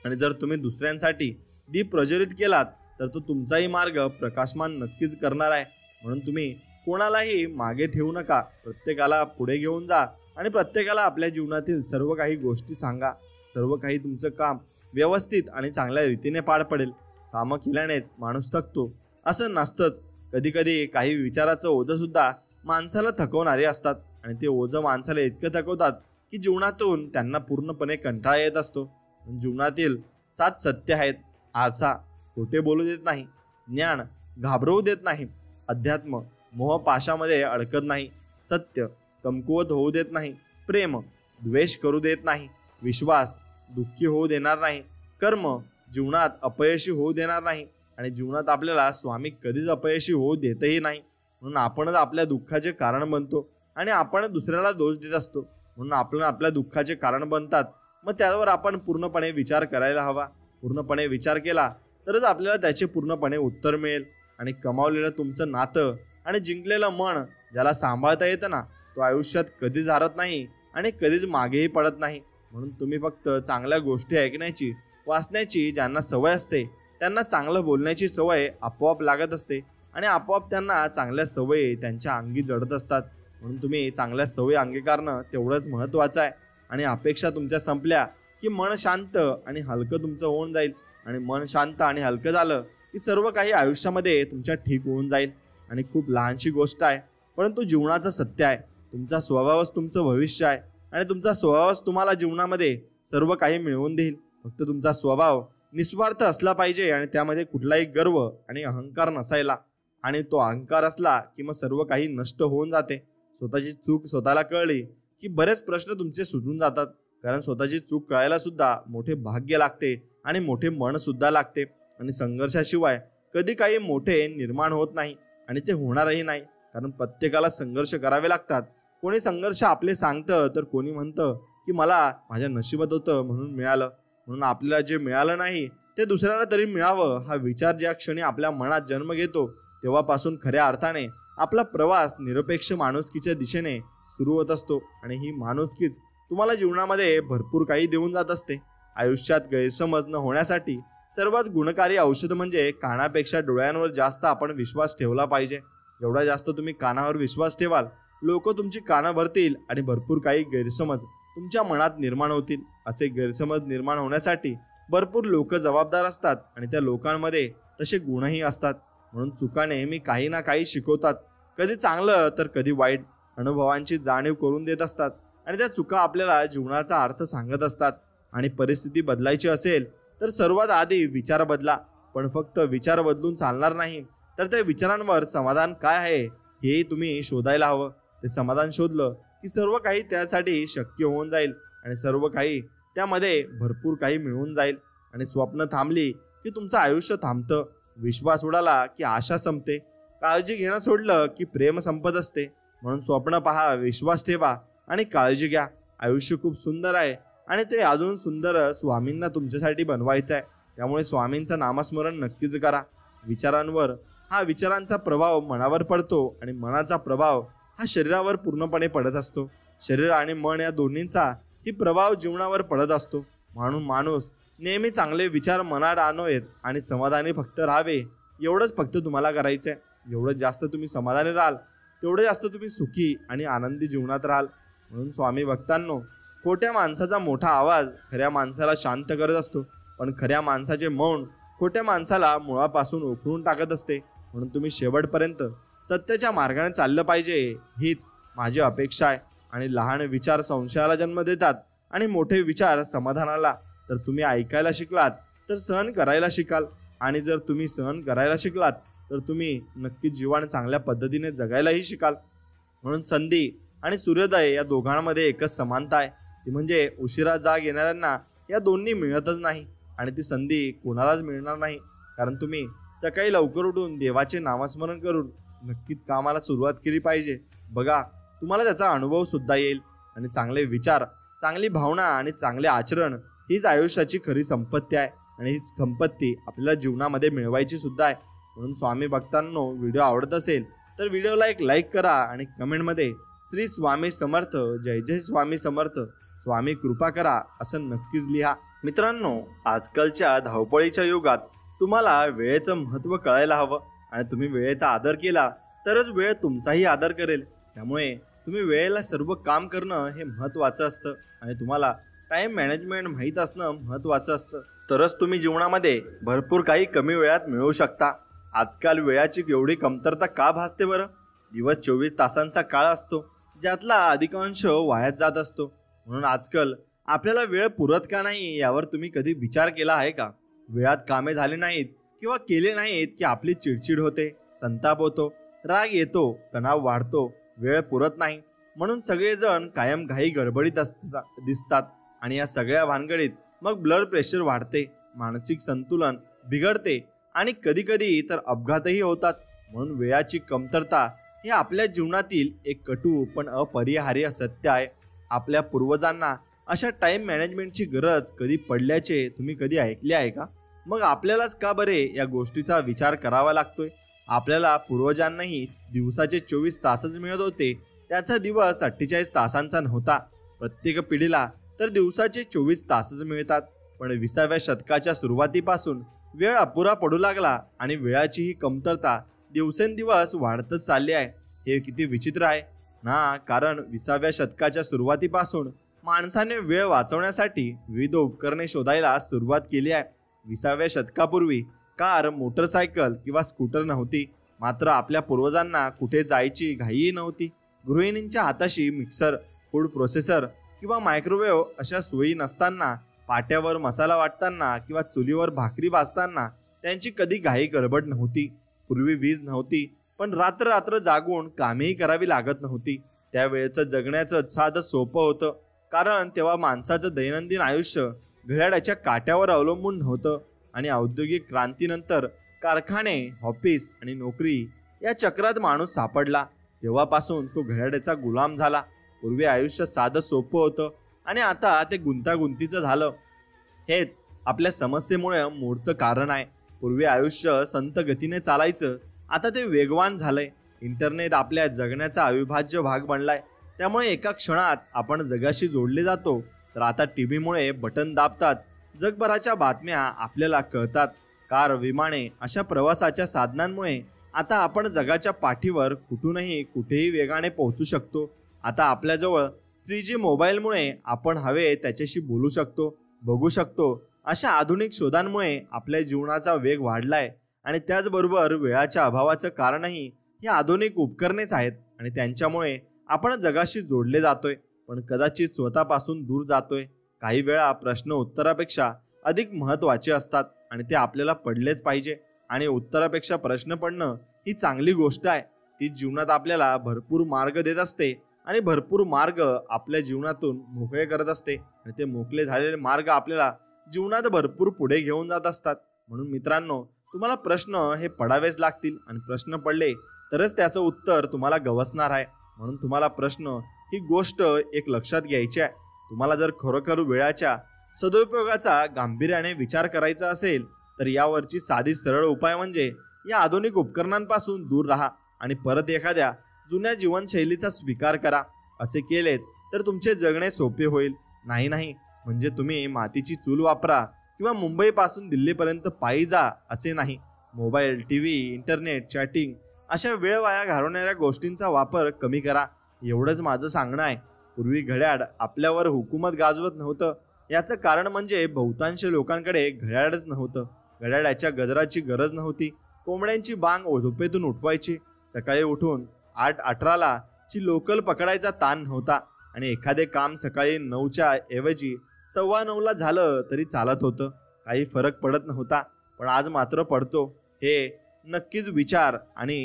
आणि जर तुम्ही दुसऱ्यांसाठी दीप प्रज्वलित केलात तर तो तुमचाही मार्ग प्रकाशमान नक्कीच करणार आहे. म्हणून तुम्ही कोणालाही मागे ठेवू नका. प्रत्येकाला पुढे घेऊन जा आणि प्रत्येकाला आपल्या जीवनातील सर्व काही गोष्टी सांगा. सर्व काही तुमचं काम व्यवस्थित आणि चांगल्या रीतीने पार पडेल. कामं केल्यानेच माणूस थकतो असं नसतंच. कधी कधी काही विचाराचं ओझं सुद्धा माणसाला थकवणारे असतात आणि ते ओझं माणसाला इतकं थकवतात की जीवनातून त्यांना पूर्णपणे कंटाळा येत असतो. जीवनातील 7 सत्य आहेत. आरसा खोटे बोलू देत नाही, ज्ञान घाबरवू देत नाही, अध्यात्म मोहपाशामध्ये अडकत नाही, सत्य कमकुवत होऊ देत नाही, प्रेम द्वेष करू देत नाही, विश्वास दुःखी होऊ देणार नाही, कर्म जीवनात अपयशी होऊ देणार नाही आणि जीवनात आपल्याला स्वामी कधीच अपयशी होऊ देतही नाही. म्हणून आपणच आपल्या दुःखाचे कारण बनतो आणि आपण दुसऱ्याला दोष देत असतो. म्हणून आपण आपल्या दुःखाचे कारण बनतात. मग त्यावर आपण पूर्णपणे विचार करायला हवा. पूर्णपणे विचार केला तरच आपल्याला त्याचे पूर्णपणे उत्तर मिळेल. आणि कमावलेलं तुमचं नातं आणि जिंकलेलं मन ज्याला सांभाळता येतं ना, तो आयुष्यात कधीच हारत नाही आणि कधीच मागेही पडत नाही. म्हणून तुम्ही फक्त चांगल्या गोष्टी ऐकण्याची वाचण्याची ज्यांना सवय असते त्यांना चांगलं बोलण्याची सवय आपोआप लागत असते आणि आपोआप त्यांना चांगल्या सवयी त्यांच्या अंगी जडत असतात. म्हणून तुम्ही चांगल्या सवयी अंगीकारणं तेवढंच महत्त्वाचं आहे. आणि अपेक्षा तुमच्या संपल्या की मन शांत आणि हलकं तुमचं होऊन जाईल. आणि मन शांत आणि हलकं झालं की सर्व काही आयुष्यामध्ये तुमच्या ठीक होऊन जाईल. आणि खूप लहानशी गोष्ट आहे, परंतु जीवनाचं सत्य आहे. तुमचा स्वभावच तुमचं भविष्य आहे आणि तुमचा स्वभावच तुम्हाला जीवनामध्ये सर्व काही मिळवून देईल. फक्त तुमचा स्वभाव निस्वार्थ असला पाहिजे आणि त्यामध्ये कुठलाही गर्व आणि अहंकार नसायला. आणि तो अहंकार असला की मग सर्व काही नष्ट होऊन जाते. स्वतःची चूक स्वतःला कळली की बरेच प्रश्न तुमचे सुटून जातात. कारण स्वतःची चूक कळायला सुद्धा मोठे भाग्य लागते आणि मोठे मन सुद्धा लागते. आणि संघर्षाशिवाय कधी काही मोठे निर्माण होत नाही आणि ते होणारही नाही. कारण प्रत्येकाला संघर्ष करावे लागतात. कोणी संघर्ष आपले सांगतं तर कोणी म्हणतं की मला माझ्या नशिबात होतं म्हणून मिळालं. म्हणून आपल्याला जे मिळालं नाही ते दुसऱ्याला तरी मिळावं हा विचार ज्या क्षणी आपल्या मनात जन्म घेतो तेव्हापासून खऱ्या अर्थाने आपला प्रवास निरपेक्ष माणुसकीच्या दिशेने सुरू होत असतो. आणि ही माणुसकीच तुम्हाला जीवनामध्ये भरपूर काही देऊन जात असते. आयुष्यात गैरसमज न होण्यासाठी सर्वात गुणकारी औषध म्हणजे कानापेक्षा डोळ्यांवर जास्त आपण विश्वास ठेवला पाहिजे. जेवढा जास्त तुम्ही कानावर विश्वास ठेवाल लोक तुमची कानं भरतील आणि भरपूर काही गैरसमज तुमच्या मनात निर्माण होतील. असे गैरसमज निर्माण होण्यासाठी भरपूर लोक जबाबदार असतात आणि त्या लोकांमध्ये तसे गुणही असतात. म्हणून चुका नेहमी काही ना काही शिकवतात. कधी चांगलं तर कधी वाईट अनुभवांची जाणीव करून देत असतात आणि त्या चुका आपल्याला जीवनाचा अर्थ सांगत असतात. आणि परिस्थिती बदलायची असेल तर सर्वात आधी विचार बदला. पण फक्त विचार बदलून चालणार नाही तर त्या विचारांवर समाधान काय आहे हे तुम्ही शोधायला हवं. ते समाधान शोधलं की सर्व काही त्यासाठी शक्य होऊन जाईल आणि सर्व काही त्यामध्ये भरपूर काही मिळून जाईल. आणि स्वप्न थांबली की तुमचं आयुष्य थांबतं. विश्वास उडाला की आशा संपते. काळजी घेणं सोडलं की प्रेम संपत असते. म्हणून स्वप्न पहा, विश्वास ठेवा आणि काळजी घ्या. आयुष्य खूप सुंदर आहे आणि ते अजून सुंदर स्वामींना तुमच्यासाठी बनवायचं आहे. त्यामुळे स्वामींचं नामस्मरण नक्कीच करा. विचारांचा प्रभाव मनावर पडतो आणि मनाचा प्रभाव हा शरीरावर पूर्णपणे पडत असतो. शरीर आणि मन या दोन्हींचा प्रभाव जीवनावर पडत असतो. म्हणून माणूस नेहमी चांगले विचार मनात आणवेत आणि समाधानी फक्त राहावे. एवढंच फक्त तुम्हाला करायचं आहे. एवढं जास्त तुम्ही समाधानी राहाल तेवढं जास्त तुम्ही सुखी आणि आनंदी जीवनात राहाल. म्हणून स्वामी भक्तांनो, खोट्या माणसाचा मोठा आवाज खऱ्या माणसाला शांत करत असतो, पण खऱ्या माणसाचे मौन खोट्या माणसाला मुळापासून उखडून टाकत असते. म्हणून तुम्ही शेवटपर्यंत सत्याच्या मार्गाने चाललं पाहिजे, हीच माझी अपेक्षा आहे. आणि लहान विचार संशयाला जन्म देतात आणि मोठे विचार समाधानाला. तर तुम्ही ऐकायला शिकलात तर सहन करायला शिकाल, आणि जर तुम्ही सहन करायला शिकलात तर तुम्ही नक्कीच जीवन चांगल्या पद्धतीने जगायलाही शिकाल. म्हणून संधी आणि सूर्योदय या दोघांमध्ये एकच समानता आहे, ती म्हणजे उशिरा जाग येणाऱ्यांना या दोन्ही मिळतच नाही आणि ती संधी कोणालाच मिळणार नाही. कारण तुम्ही सकाळी लवकर उठून देवाचे नामस्मरण करून नक्कीच कामाला सुरुवात केली पाहिजे. बघा, तुम्हाला त्याचा अनुभव सुद्धा येईल. आणि चांगले विचार, चांगली भावना आणि चांगले आचरण हीच आयुष्याची खरी संपत्ती आहे. आणि हीच संपत्ती आपल्याला जीवनामध्ये मिळवायची सुद्धा आहे. म्हणून स्वामी भक्तांनो, व्हिडिओ आवडत असेल तर व्हिडिओला एक लाईक करा आणि कमेंटमध्ये श्री स्वामी समर्थ, जय जय स्वामी समर्थ, स्वामी कृपा करा असं नक्कीच लिहा. मित्रांनो, आजकालच्या धावपळीच्या युगात तुम्हाला वेळेचं महत्त्व कळायला हवं. आणि तुम्ही वेळेचा आदर केला तरच वेळ तुमचाही आदर करेल. त्यामुळे तुम्ही वेळेला सर्व काम करणं हे महत्त्वाचं असतं. आणि तुम्हाला टाईम मॅनेजमेंट माहीत असणं महत्त्वाचं असतं. तरच तुम्ही जीवनामध्ये भरपूर काही कमी वेळात मिळवू शकता. आजकाल वेळाची एवढी कमतरता का भासते बरं? दिवस 24 तासांचा काळ असतो, ज्यातला अधिकांश वायात जात असतो. म्हणून आजकाल आपल्याला वेळ पुरत का नाही यावर तुम्ही कधी विचार केला आहे का? वेळात कामे झाले नाहीत किंवा केले नाहीत की आपली चिडचिड होते, संताप होतो, राग येतो, तणाव वाढतो, वेळ पुरत नाही म्हणून सगळेजण कायम घाई गडबडीत दिसतात. आणि या सगळ्या भानगडीत मग ब्लड प्रेशर वाढते, मानसिक संतुलन बिघडते आणि कधी कधी तर अपघातही होतात. म्हणून वेळाची कमतरता हे आपल्या जीवनातील एक कटू पण अपरिहार्य सत्य आहे. आपल्या पूर्वजांना अशा टाइम मॅनेजमेंटची गरज कधी पडल्याचे तुम्ही कधी ऐकले आहे का? मग आपल्यालाच का बरे या गोष्टीचा विचार करावा लागतोय? आपल्याला पूर्वजांनाही दिवसाचे 24 तासच मिळत होते, त्याचा दिवस 48 तासांचा नव्हता. प्रत्येक पिढीला तर दिवसाचे 24 तासच मिळतात. पण 20व्या शतकाच्या सुरुवातीपासून वेळ अपुरा पडू लागला आणि वेळाची ही कमतरता दिवसेंदिवस वाढतच चालली आहे. हे किती विचित्र आहे ना. कारण 20व्या शतकाच्या सुरुवातीपासून माणसाने वेळ वाचवण्यासाठी विविध उपकरणे शोधायला सुरुवात केली आहे. 20व्या शतकापूर्वी कार, मोटरसायकल किंवा स्कूटर नव्हती. मात्र आपल्या पूर्वजांना कुठे जायची घाईही नव्हती. गृहिणींच्या हाताशी मिक्सर, फूड प्रोसेसर किंवा मायक्रोवेव्ह अशा सोयी नसताना, पाट्यावर मसाला वाटताना किंवा चुलीवर भाकरी भाजताना त्यांची कधी घाई गडबड नव्हती. पूर्वी वीज नव्हती, पण रात्र रात्र जागून कामेही करावी लागत नव्हती. त्यावेळेचं जगण्याचं साधं सोपं होतं, कारण तेव्हा माणसाचं दैनंदिन आयुष्य घड्याळाच्या काट्यावर अवलंबून नव्हतं. आणि औद्योगिक क्रांतीनंतर कारखाने, ऑफिस आणि नोकरी या चक्रात माणूस सापडला. तेव्हापासून तो घड्याळाचा गुलाम झाला. पूर्वी आयुष्य साधं सोपं होतं आणि आता ते गुंतागुंतीचं झालं. हेच आपल्या समस्येमुळे मूळचं कारण आहे. पूर्वी आयुष्य संत गतीने चालायचं, आता ते वेगवान झालंय. इंटरनेट आपल्या जगण्याचा अविभाज्य भाग बनलाय. त्यामुळे एका क्षणात आपण जगाशी जोडले जातो. तर आता टीव्हीमुळे बटन दाबताच जगभराच्या बातम्या आपल्याला कळतात. कार, विमाने अशा प्रवासाच्या साधनांमुळे आता आपण जगाच्या पाठीवर कुठूनही कुठेही वेगाने पोहोचू शकतो. आता आपल्याजवळ 3G मोबाईलमुळे आपण हवे त्याच्याशी बोलू शकतो, बघू शकतो. अशा आधुनिक शोधांमुळे आपल्या जीवनाचा वेग वाढलाय. आणि त्याचबरोबर वेळाच्या अभावाचं कारणही ही आधुनिक उपकरणेच आहेत. आणि त्यांच्यामुळे आपण जगाशी जोडले जातोय, पण कदाचित स्वतःपासून दूर जातोय. काही वेळा प्रश्न उत्तरापेक्षा अधिक महत्त्वाचे असतात आणि ते आपल्याला पडलेच पाहिजे. आणि उत्तरापेक्षा प्रश्न पडणं ही चांगली गोष्ट आहे. ती जीवनात आपल्याला भरपूर मार्ग देत असते आणि भरपूर मार्ग आपल्या जीवनातून मोकळे करत असते आणि ते मोकळे झालेले मार्ग आपल्याला जीवनात भरपूर पुढे घेऊन जात असतात. म्हणून मित्रांनो, तुम्हाला प्रश्न हे पडावेच लागतील आणि प्रश्न पडले तरच त्याचं उत्तर तुम्हाला गवसणार आहे. म्हणून तुम्हाला प्रश्न ही गोष्ट एक लक्षात घ्यायची आहे. तुम्हाला जर खरोखर वेळाच्या सदुपयोगाचा गांभीर्याने विचार करायचा असेल तर यावरची साधी सरळ उपाय म्हणजे या आधुनिक उपकरणांपासून दूर राहा आणि परत एखाद्या जुन्या जीवनशैलीचा स्वीकार करा. असे केलेत तर तुमचे जगणे सोपे होईल. नाही म्हणजे तुम्ही मातीची चूल वापरा किंवा मुंबई पासून दिल्लीपर्यंत पायी जा असे नाही. मोबाईल, टीव्ही, इंटरनेट, चॅटिंग अशा वेळ वाया घालवणाऱ्या गोष्टींचा वापर कमी करा. एवढंच माझं सांगणं आहे. पूर्वी घड्याळ आपल्यावर हुकूमत गाजवत नव्हतं. याचं कारण म्हणजे बहुतांश लोकांकडे घड्याळच नव्हतं. घड्याळाच्या गजराची गरज नव्हती. कोंबड्यांची बांग झोपेतून उठवायची. सकाळी उठून 8:18ला ची लोकल पकडायचा ताण नव्हता आणि एखादे काम सकाळी 9च्या ऐवजी 9:15ला झालं तरी चालत होतं. काही फरक पडत नव्हता. पण आज मात्र पडतो. हे नक्कीच विचार आणि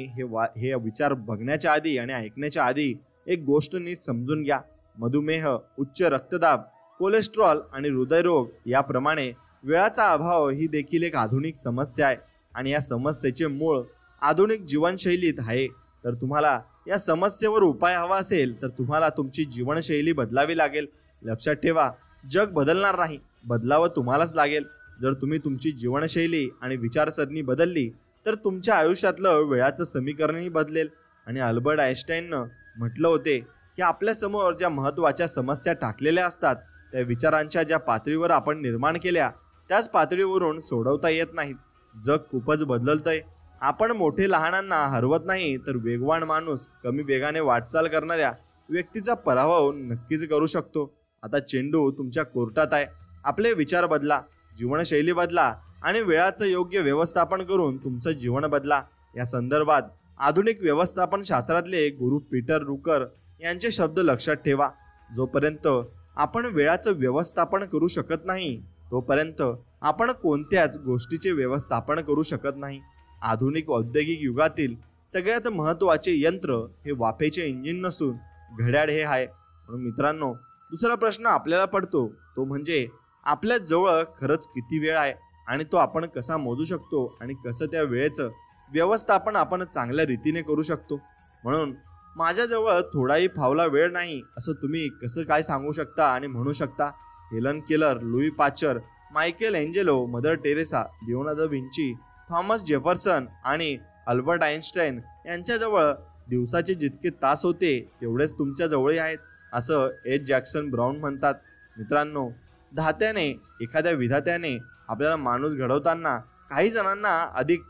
हे विचार बघण्याच्या आधी आणि ऐकण्याच्या आधी एक गोष्ट नीट समजून घ्या. मधुमेह, उच्च रक्तदाब, कोलेस्ट्रॉल आणि हृदयरोग याप्रमाणे वेळाचा अभाव ही देखील एक आधुनिक समस्या आहे आणि या समस्येचे मूळ आधुनिक जीवनशैलीत आहे. तर तुम्हाला या समस्येवर उपाय हवा असेल तर तुम्हाला तुमची जीवनशैली बदलावी लागेल. लक्षात ठेवा, जग बदलणार नाही, बदलावं तुम्हालाच लागेल. जर तुम्ही तुमची जीवनशैली आणि विचारसरणी बदलली तर तुमच्या आयुष्यातलं वेळाचं समीकरणही बदलेल. आणि अल्बर्ट आइन्स्टाईननं म्हटलं होते की आपल्या समोर ज्या महत्त्वाच्या समस्या टाकलेल्या असतात त्या विचारांच्या ज्या पातळीवर आपण निर्माण केल्या त्याच पातळीवरून सोडवता येत नाहीत. जग खूपच बदलतंय. आपण मोठे लहानांना हरवत नाही तर वेगवान माणूस कमी वेगाने वाटचाल करणाऱ्या व्यक्तीचा पराभव नक्कीच करू शकतो. आता चेंडू तुमच्या कोर्टात आहे. आपले विचार बदला, जीवनशैली बदला आणि वेळाचं योग्य व्यवस्थापन करून तुमचं जीवन बदला. या संदर्भात आधुनिक व्यवस्थापन शास्त्रातले गुरु पीटर रुकर यांचे शब्द लक्षात ठेवा. जोपर्यंत आपण वेळाचं व्यवस्थापन करू शकत नाही तोपर्यंत आपण कोणत्याच गोष्टीचे व्यवस्थापन करू शकत नाही. आधुनिक औद्योगिक युगातील सगळ्यात महत्त्वाचे यंत्र हे वाफेचे इंजिन नसून घड्याळ हे आहे. म्हणून मित्रांनो, दुसरा प्रश्न आपल्याला पडतो तो म्हणजे आपल्या जवळ खरंच किती वेळ आहे आणि तो आपण कसा मोजू शकतो आणि कसं त्या वेळेचं व्यवस्थापन आपण चांगल्या रीतीने करू शकतो. म्हणून माझ्याजवळ थोडाही फावला वेळ नाही असं तुम्ही कसं काय सांगू शकता आणि म्हणू शकता? Helen Keller, Louis Pasteur, Michael Angelo, mother Teresa, Leonardo Vinci, Thomas Jefferson आणि अल्बर्ट आइन्स्टाईन यांच्याजवळ दिवसाचे जितके तास होते तेवढेच तुमच्या जवळही आहेत असं एच जॅक्सन ब्राउन म्हणतात. मित्रांनो, धात्याने एखाद्या विधात्याने आपल्याला माणूस घडवताना काही जणांना अधिक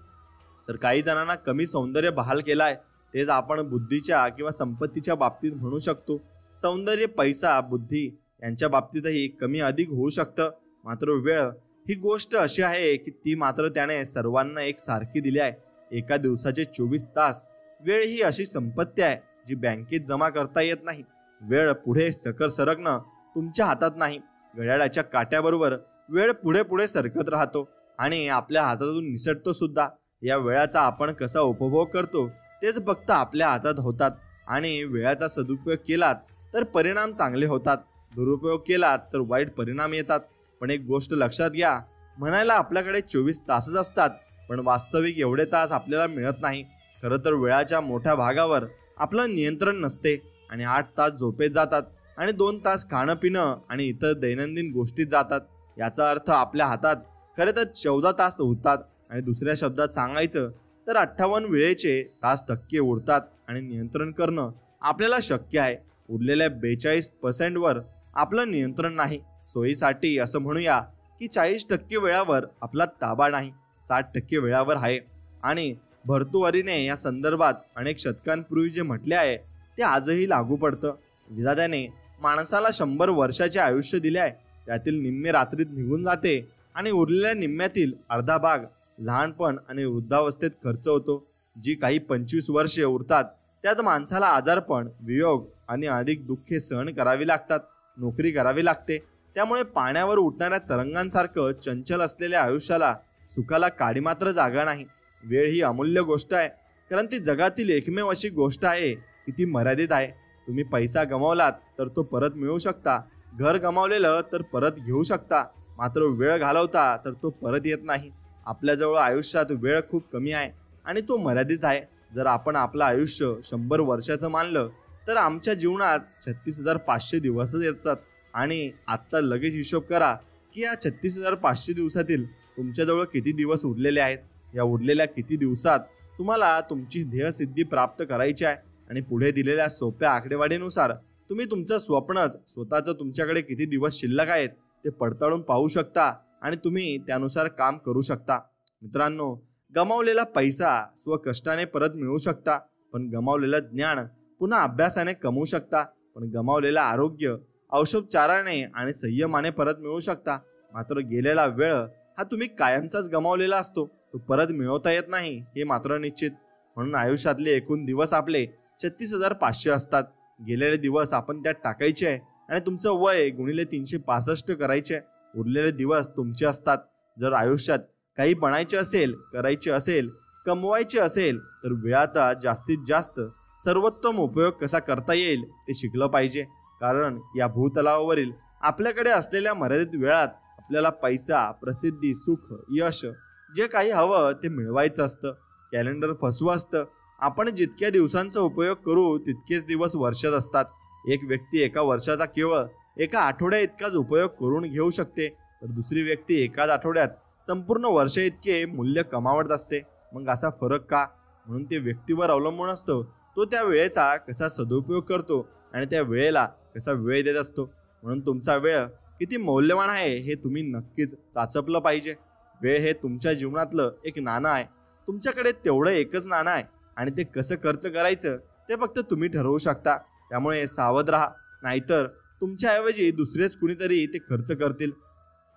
तर काही जणांना कमी सौंदर्य बहाल केलाय. तेच आपण बुद्धीच्या किंवा संपत्तीच्या बाबतीत म्हणू शकतो. सौंदर्य, पैसा, बुद्धी यांच्या बाबतीतही कमी अधिक होऊ शकतं. मात्र वेळ ही गोष्ट अशी आहे की ती मात्र त्याने सर्वांना एक सारखी दिली आहे. एका दिवसाचे 24 तास. वेळ ही अशी संपत्ती आहे जी बँकेत जमा करता येत नाही. वेळ पुढे सरकणं तुमच्या हातात नाही. घड्याळाच्या काट्याबरोबर वेळ पुढे पुढे सरकत राहतो आणि आपल्या हातातून निसटतो सुद्धा. या वेळाचा आपण कसा उपभोग करतो तेच फक्त आपल्या हातात होतात. आणि वेळाचा सदुपयोग केलात तर परिणाम चांगले होतात, दुरुपयोग केलात तर वाईट परिणाम येतात. पण एक गोष्ट लक्षात घ्या, म्हणायला आपल्याकडे 24 तासच असतात पण वास्तविक एवढे तास आपल्याला मिळत नाही. खरं तर वेळाच्या मोठ्या भागावर आपलं नियंत्रण नसते आणि 8 तास झोपेत जातात आणि 2 तास खाणं पिणं आणि इतर दैनंदिन गोष्टीत जातात. याचा अर्थ आपल्या हातात खरे तर 14 तास होतात आणि दुसऱ्या शब्दात सांगायचं तर 58 वेळेचे तास टक्के उरतात आणि नियंत्रण करणं आपल्याला शक्य आहे. उरलेल्या 42% वर आपलं नियंत्रण नाही. सोयीसाठी असं म्हणूया की 40% वेळावर आपला ताबा नाही, 60% वेळावर आहे. आणि भर्तुहरीने या संदर्भात अनेक शतकांपूर्वी जे म्हटले आहे ते आजही लागू पडतं. विधात्याने माणसाला 100 वर्षाचे आयुष्य दिले आहे. त्यातील निम्मे रात्रीत निघून जाते आणि उरलेल्या निम्म्यातील अर्धा भाग लहानपण आणि वृद्धावस्थेत खर्च होतो. जी काही 25 वर्षे उरतात त्यात माणसाला आजारपण, वियोग आणि अधिक दुःखे सहन करावी लागतात, नोकरी करावी लागते. त्यामुळे पाण्यावर उठणाऱ्या तरंगांसारखं चंचल असलेल्या आयुष्याला सुखाला काडी मात्र जागा नाही. वेळ ही अमूल्य गोष्ट आहे कारण ती जगातील एकमेव अशी गोष्ट आहे की ती मर्यादित आहे. तुम्ही पैसा गमावलात तर तो परत मिळवू शकता, घर गमावलेलं तर परत घेऊ शकता, मात्र वेळ घालवता तर तो परत येत नाही. आपल्याजवळ आयुष्यात वेळ खूप कमी आहे आणि तो मर्यादित आहे. जर आपण आपलं आयुष्य 100 वर्षाचं मानलं तर आमच्या जीवनात 36,500 दिवसच येतात. आणि आत्ता लगेच हिशोब करा की या 36,500 दिवसातील तुमच्याजवळ किती दिवस उरलेले आहेत. या उरलेल्या किती दिवसात तुम्हाला तुमची ध्येयसिद्धी प्राप्त करायची आहे. आणि पुढे दिलेल्या सोप्या आकडेवारीनुसार तुम्ही तुमचं स्वप्नच स्वतःचं तुमच्याकडे किती दिवस शिल्लक आहेत ते पडताळून पाहू शकता आणि तुम्ही त्यानुसार काम करू शकता. मित्रांनो, गमावलेला पैसा स्वकष्टाने परत मिळवू शकता, पण गमावलेलं ज्ञान पुन्हा अभ्यासाने कमवू शकता. पण गमावलेलं आरोग्य औषधोपचाराने आणि संयमाने परत मिळवू शकता. मात्र गेलेला वेळ हा तुम्ही कायमचाच गमावलेला असतो, तो परत मिळवता येत नाही हे मात्र निश्चित. म्हणून आयुष्यातले एकूण दिवस आपले 36,500 असतात. गेलेले दिवस आपण त्यात टाकायचे आहे आणि तुमचं वय गुणिले 365 करायचे. उरलेले दिवस तुमचे असतात. जर आयुष्यात काही बनायचे असेल, करायचे असेल, कमवायचे असेल तर वेळाचा जास्तीत जास्त सर्वोत्तम उपयोग कसा करता येईल ते शिकलं पाहिजे. कारण या भूतलावरील आपल्याकडे असलेल्या मर्यादित वेळात आपल्याला पैसा, प्रसिद्धी, सुख, यश जे काही हवं ते मिळवायचं असतं. कॅलेंडर फसवं असतं. आपण जितक्या दिवसांचा उपयोग करू तितकेच दिवस वर्षात असतात. एक व्यक्ती एका वर्षाचा केवळ एका आठवड्या इतकाच उपयोग करून घेऊ शकते, तर दुसरी व्यक्ती एकाच आठवड्यात संपूर्ण वर्ष इतके मूल्य कमावत असते. मग असा फरक का? म्हणून ते व्यक्तीवर अवलंबून असतो. तो त्या वेळेचा कसा सदुपयोग करतो आणि त्या वेळेला कसा वेळ देत असतो. म्हणून तुमचा वेळ किती मौल्यवान आहे हे तुम्ही नक्कीच चाचपलं पाहिजे. वेळ हे तुमच्या जीवनातलं एक नाणं आहे. तुमच्याकडे तेवढं एकच नाणं आहे आणि ते कसं खर्च करायचं ते फक्त तुम्ही ठरवू शकता. त्यामुळे सावध राहा, नाहीतर तुमच्याऐवजी दुसरेच कुणीतरी ते खर्च करतील.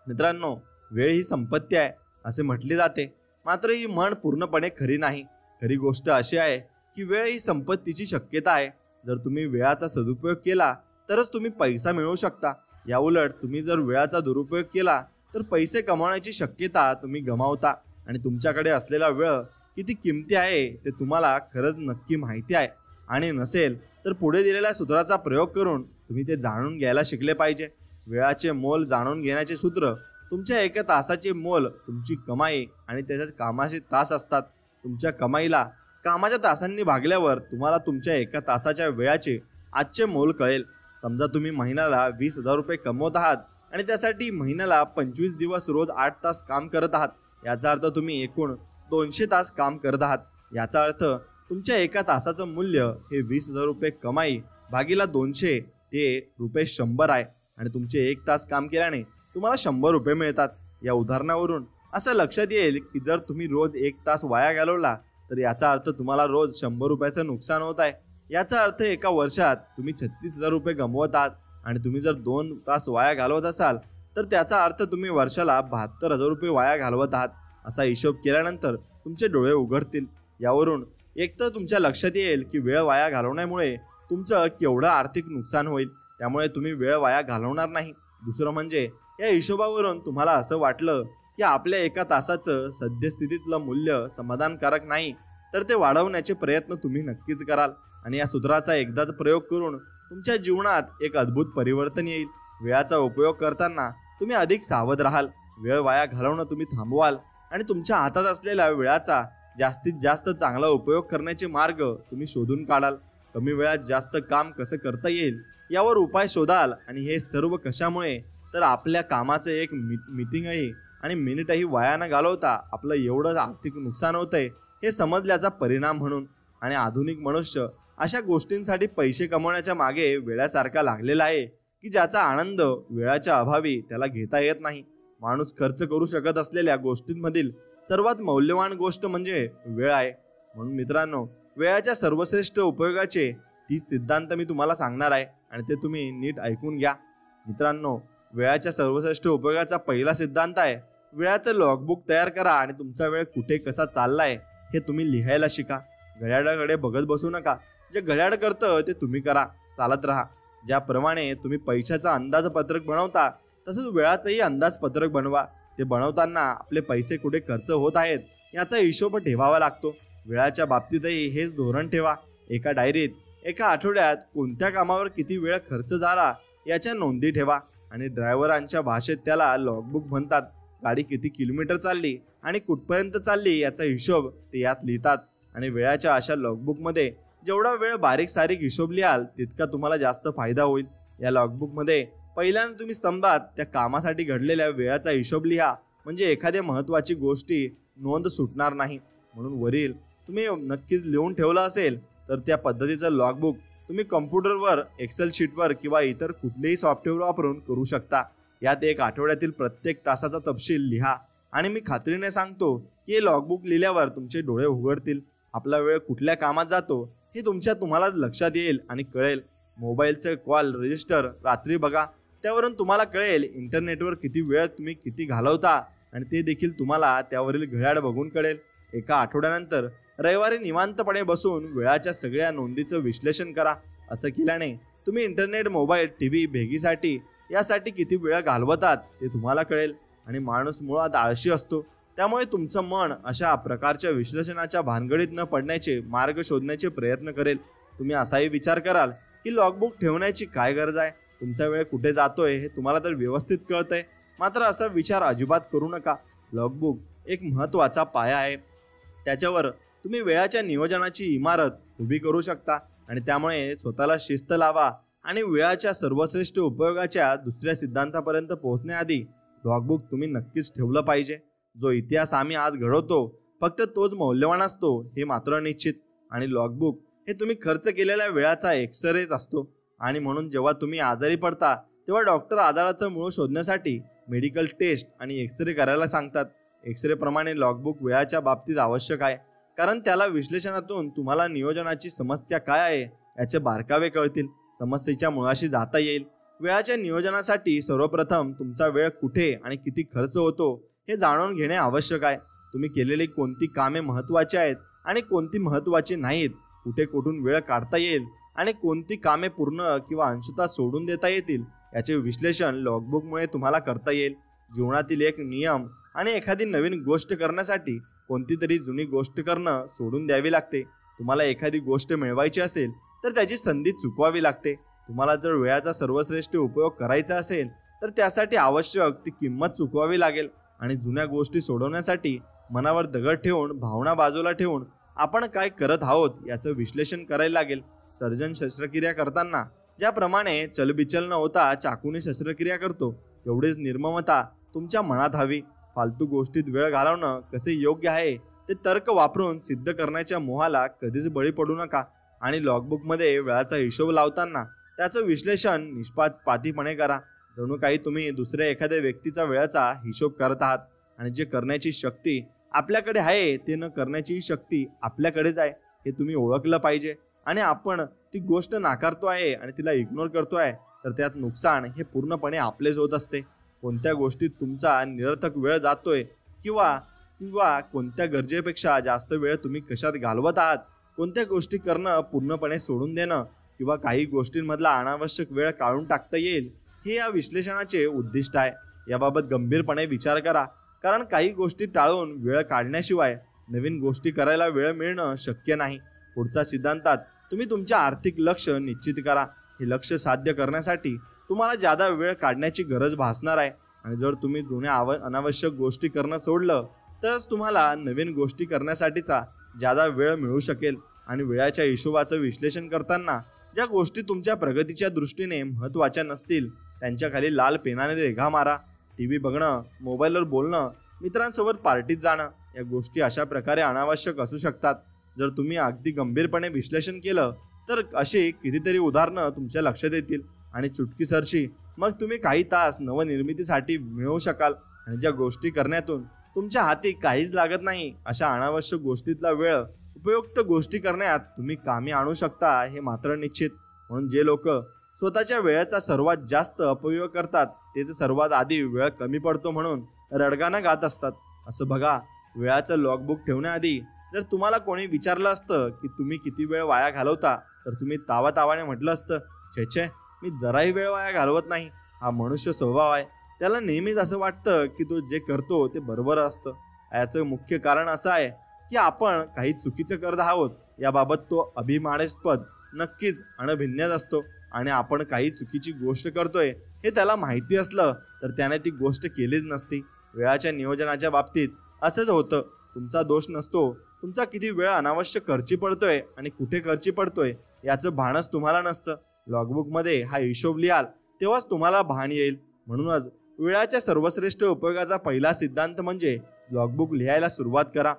मित्रांनो, वेळ ही संपत्ती आहे असे म्हटले जाते, मात्र ही म्हण पूर्णपणे खरी नाही. खरी गोष्ट अशी आहे की वेळ ही संपत्तीची शक्यता आहे. जर तुम्ही वेळाचा सदुपयोग केला तरच तुम्ही पैसा मिळवू शकता. याउलट तुम्ही जर वेळाचा दुरुपयोग केला तर पैसे कमावण्याची शक्यता तुम्ही गमावता. आणि तुमच्याकडे असलेला वेळ किती किमती आहे ते तुम्हाला खरंच नक्की माहिती आहे. आणि नसेल तर पुढे दिलेल्या सूत्राचा प्रयोग करून तुम्ही ते जाणून घ्यायला शिकले पाहिजे. वेळाचे मोल जाणून घेण्याचे सूत्र तुमच्या एका तासाचे मोल तुमची कमाई आणि त्याच्या कामाचे तास असतात. तुमच्या कमाईला कामाच्या तासांनी भागल्यावर तुम्हाला तुमच्या एका तासाच्या वेळाचे आजचे मोल कळेल. समजा तुम्ही महिन्याला 20,000 रुपये कमवत आहात आणि त्यासाठी महिन्याला 25 दिवस रोज 8 तास काम करत आहात. याचा अर्थ तुम्ही एकूण 200 तास काम करत आहात. याचा अर्थ तुमच्या एका तासाचं मूल्य हे 20,000 रुपये कमाई भागीला 200 ते रुपये 100 आहे. आणि तुमचे 1 तास काम केल्याने तुम्हाला 100 रुपये मिळतात. या उदाहरणावरून असं लक्षात येईल की जर तुम्ही रोज 1 तास वाया घालवला तर याचा अर्थ तुम्हाला रोज 100 रुपयाचं नुकसान होत आहे. याचा अर्थ एका वर्षात तुम्ही 36,000 रुपये गमवत आहात. आणि तुम्ही जर 2 तास वाया घालवत असाल तर त्याचा अर्थ तुम्ही वर्षाला 72,000 रुपये वाया घालवत आहात. असा हिशोब केल्यानंतर तुमचे डोळे उघडतील. यावरून एक तर तुमच्या लक्षात येईल की वेळ वाया घालवण्यामुळे तुमचं केवढं आर्थिक नुकसान होईल. त्यामुळे तुम्ही वेळ वाया घालवणार नाही. दुसरं म्हणजे या हिशोबावरून तुम्हाला असं वाटलं की आपल्या एका तासाचं सद्यस्थितीतलं मूल्य समाधानकारक नाही तर ते वाढवण्याचे प्रयत्न तुम्ही नक्कीच कराल. आणि या सूत्राचा एकदाच प्रयोग करून तुमच्या जीवनात एक अद्भुत परिवर्तन येईल. वेळाचा उपयोग करताना तुम्ही अधिक सावध राहाल. वेळ वाया घालवणं तुम्ही थांबवाल आणि तुमच्या हातात असलेल्या वेळाचा जास्तीत जास्त चांगला उपयोग करण्याचे मार्ग तुम्ही शोधून काढाल. कमी वेळात जास्त काम कसं करता येईल यावर उपाय शोधाल. आणि हे सर्व कशामुळे तर आपल्या कामाचं एक मीटिंगही आणि मिनिटही वाया न घालवता आपलं एवढं आर्थिक नुकसान होतंय हे समजल्याचा परिणाम म्हणून. आणि आधुनिक मनुष्य अशा गोष्टींसाठी पैसे कमवण्याच्या मागे वेळासारखा लागलेला आहे की ज्याचा आनंद वेळाच्या अभावी त्याला घेता येत नाही. माणूस खर्च करू शकत असलेल्या गोष्टींमधील सर्वात मौल्यवान गोष्ट म्हणजे वेळ आहे. म्हणून मित्रांनो, वेळाच्या सर्वश्रेष्ठ उपयोगाचे 30 सिद्धांत मी तुम्हाला सांगणार आहे आणि ते तुम्ही नीट ऐकून घ्या. मित्रांनो, वेळाच्या सर्वश्रेष्ठ उपयोगाचा पहिला सिद्धांत आहे वेळाचं लॉगबुक तयार करा आणि तुमचा वेळ कुठे कसा चाललाय हे तुम्ही लिहायला शिका. घड्याळाकडे बघत बसू नका. जे घड्याळ करतं ते तुम्ही करा, चालत राहा. ज्याप्रमाणे तुम्ही पैशाचं अंदाजपत्रक बनवता तसंच वेळाचंही अंदाजपत्रक बनवा. ते बनवताना आपले पैसे कुठे खर्च होत आहेत याचा हिशोब ठेवावा लागतो. वेळाच्या बाबतीतही हेच धोरण ठेवा. एका डायरीत एका आठवड्यात कोणत्या कामावर किती वेळ खर्च झाला याच्या नोंदी ठेवा. आणि ड्रायव्हरांच्या भाषेत त्याला लॉगबुक म्हणतात. गाडी किती किलोमीटर चालली आणि कुठपर्यंत चालली याचा हिशोब ते यात लिहितात. आणि वेळाच्या अशा लॉगबुकमध्ये जेवढा वेळ बारीक सारीक हिशोब लिहाल तितका तुम्हाला जास्त फायदा होईल. या लॉगबुकमध्ये पहिल्यांदा तुम्ही स्तंभात त्या कामासाठी घडलेल्या वेळाचा हिशोब लिहा, म्हणजे एखाद्या महत्त्वाची गोष्टी नोंद सुटणार नाही. म्हणून वरील तुम्ही नक्कीच लिहून ठेवलं असेल तर त्या पद्धतीचं लॉगबुक तुम्ही कम्प्युटरवर, एक्सेल शीटवर किंवा इतर कुठलेही सॉफ्टवेअर वापरून करू शकता. यात एक आठवड्यातील प्रत्येक तासाचा तपशील लिहा. आणि मी खात्रीने सांगतो की हे लॉगबुक लिहिल्यावर तुमचे डोळे उघडतील. आपला वेळ कुठल्या कामात जातो हे तुम्हाला लक्षात येईल आणि कळेल. मोबाईलचे कॉल रजिस्टर रात्री बघा, त्यावरून तुम्हाला कळेल इंटरनेटवर किती वेळ तुम्ही किती घालवता आणि ते देखील तुम्हाला त्यावरील घड्याळ बघून कळेल. एका आठवड्यानंतर रविवारी निवांतपणे बसून वेळाच्या सगळ्या नोंदीचं विश्लेषण करा. असं केल्याने तुम्ही इंटरनेट, मोबाईल, टीव्ही भेगीसाठी यासाठी किती वेळ घालवतात ते तुम्हाला कळेल. आणि माणूस मुळात आळशी असतो, त्यामुळे तुमचं मन अशा प्रकारच्या विश्लेषणाच्या भानगडीत न पडण्याचे मार्ग शोधण्याचे प्रयत्न करेल. तुम्ही असाही विचार कराल की लॉगबुक ठेवण्याची काय गरज आहे, तुमचा वेळ कुठे जातोय हे तुम्हाला तर व्यवस्थित कळतंय. मात्र असा विचार अजिबात करू नका. लॉगबुक एक महत्त्वाचा पाया आहे. त्याच्यावर तुम्ही वेळाच्या नियोजनाची इमारत उभी करू शकता. आणि त्यामुळे स्वतःला शिस्त लावा आणि वेळाच्या सर्वश्रेष्ठ उपयोगाच्या दुसऱ्या सिद्धांतापर्यंत पोहोचण्याआधी लॉगबुक तुम्ही नक्कीच ठेवलं पाहिजे. जो इतिहास आम्ही आज घडवतो फक्त तोच मौल्यवान असतो हे मात्र निश्चित. आणि लॉगबुक हे तुम्ही खर्च केलेल्या वेळाचा एक्सरेच असतो. आणि म्हणून जेव्हा तुम्ही आजारी पडता तेव्हा डॉक्टर आजाराचं मूळ शोधण्यासाठी मेडिकल टेस्ट आणि एक्सरे करायला सांगतात. एक्सरे प्रमाणे लॉगबुक वेळाच्या बाबतीत आवश्यक आहे, कारण त्याला विश्लेषणातून तुम्हाला नियोजनाची समस्या काय आहे याचे बारकावे कळतील. समस्येच्या मुळाशी जाता येईल. वेळाच्या नियोजनासाठी सर्वप्रथम तुमचा वेळ कुठे आणि किती खर्च होतो हे जाणून घेणे आवश्यक आहे. तुम्ही केलेली कोणती कामे महत्त्वाची आहेत आणि कोणती महत्त्वाची नाहीत, कुठे कुठून वेळ काढता येईल आणि कोणती कामे पूर्ण किंवा अंशतः सोडून देता येतील याचे विश्लेषण लॉगबुकमुळे तुम्हाला करता येईल. जीवनातील एक नियम आणि एखादी नवीन गोष्ट करण्यासाठी कोणती तरी जुनी गोष्ट करणं सोडून द्यावी लागते. तुम्हाला एखादी गोष्ट मिळवायची असेल तर त्याची संधी चुकवावी लागते. तुम्हाला जर वेळाचा सर्वश्रेष्ठ उपयोग करायचा असेल तर त्यासाठी आवश्यक ती किंमत चुकवावी लागेल. आणि जुन्या गोष्टी सोडवण्यासाठी मनावर दगड ठेवून, भावना बाजूला ठेवून आपण काय करत आहोत याचं विश्लेषण करायला लागेल. सर्जन शस्त्रक्रिया करताना ज्याप्रमाणे चलबिचल न होता चाकूने शस्त्रक्रिया करतो, तेवढीच निर्ममता तुमच्या मनात हवी. फालतू गोष्टीत वेळ घालवणं कसे योग्य आहे ते तर्क वापरून सिद्ध करण्याच्या मोहाला कधीच बळी पडू नका. आणि लॉगबुकमध्ये वेळाचा हिशोब लावताना त्याचं विश्लेषण निष्पक्षपातीपणे करा. जणू काही तुम्ही दुसऱ्या एखाद्या व्यक्तीचा वेळाचा हिशोब करत आहात. आणि जे करण्याची शक्ती आपल्याकडे आहे ते न करण्याची शक्ती आपल्याकडेच आहे हे तुम्ही ओळखलं पाहिजे. आणि आपण ती गोष्ट नाकारतो आहे आणि तिला इग्नोर करतो आहे तर त्यात नुकसान हे पूर्णपणे आपलेच होत असते. कोणत्या गोष्टीत तुमचा निरर्थक वेळ जातोय किंवा किंवा कोणत्या गरजेपेक्षा जास्त वेळ तुम्ही कशात घालवत आहात, कोणत्या गोष्टी करणं पूर्णपणे सोडून देणं किंवा काही गोष्टींमधला अनावश्यक वेळ काढून टाकता येईल हे या विश्लेषणाचे उद्दिष्ट आहे. याबाबत गंभीरपणे विचार करा, कारण काही गोष्टी टाळून वेळ काढण्याशिवाय नवीन गोष्टी करायला वेळ मिळणं शक्य नाही. पुढच्या सिद्धांतात तुम्ही तुमचे आर्थिक लक्ष निश्चित करा. हे लक्ष साध्य करण्यासाठी तुम्हाला जादा वेळ काढण्याची गरज भासणार आहे. आणि जर तुम्ही जुन्या अनावश्यक गोष्टी करणं सोडलं तरच तुम्हाला नवीन गोष्टी करण्यासाठीचा जादा वेळ मिळू शकेल. आणि वेळाच्या हिशोबाचं विश्लेषण करताना ज्या गोष्टी तुमच्या प्रगतीच्या दृष्टीने महत्त्वाच्या नसतील त्यांच्या खाली लाल पेनाने रेघा मारा. टीव्ही बघणं, मोबाईलवर बोलणं, मित्रांसोबत पार्टीत जाणं या गोष्टी अशा प्रकारे अनावश्यक असू शकतात. जर तुम्ही अगदी गंभीरपणे विश्लेषण केलं तर अशी कितीतरी उदाहरणं तुमच्या लक्षात येतील. आणि चुटकीसरशी मग तुम्ही काही तास नवनिर्मितीसाठी मिळवू शकाल. आणि ज्या गोष्टी करण्यातून तुमच्या हाती काहीच लागत नाही अशा अनावश्यक गोष्टीतला वेळ उपयुक्त गोष्टी करण्यात तुम्ही कामी आणू शकता हे मात्र निश्चित. म्हणून जे लोक स्वतःच्या वेळेचा सर्वात जास्त अपव्यय करतात तेच सर्वात आधी वेळ कमी पडतो म्हणून रडगाणं गात असतात. असं बघा, वेळाचं लॉगबुक ठेवण्याआधी जर तुम्हाला कोणी विचारलं असतं की तुम्ही किती वेळ वाया घालवता तर तुम्ही तावातावाने म्हटलं असतं, छे मी जराही वेळ वाया घालवत नाही. हा मनुष्य स्वभाव आहे, त्याला नेहमीच असं वाटतं की तो जे करतो ते बरोबर असतं. याचं मुख्य कारण असं आहे की आपण काही चुकीचं करत आहोत याबाबत तो अभिमानास्पद नक्कीच अनभिज्ञच असतो. आणि आपण काही चुकीची गोष्ट करतोय हे त्याला माहिती असलं तर त्याने ती गोष्ट केलीच नसती. वेळाच्या नियोजनाच्या बाबतीत असंच होतं. तुमचा दोष नसतो. तुमचा किती वेळ अनावश्यक खर्ची पडतोय आणि कुठे खर्ची पडतोय याचं भानच तुम्हाला नसतं. लॉगबुकमध्ये हा हिशोब लिहाल तेव्हाच तुम्हाला भान येईल. म्हणूनच वेळाच्या सर्वश्रेष्ठ उपयोगाचा पहिला सिद्धांत म्हणजे लॉगबुक लिहायला सुरुवात करा.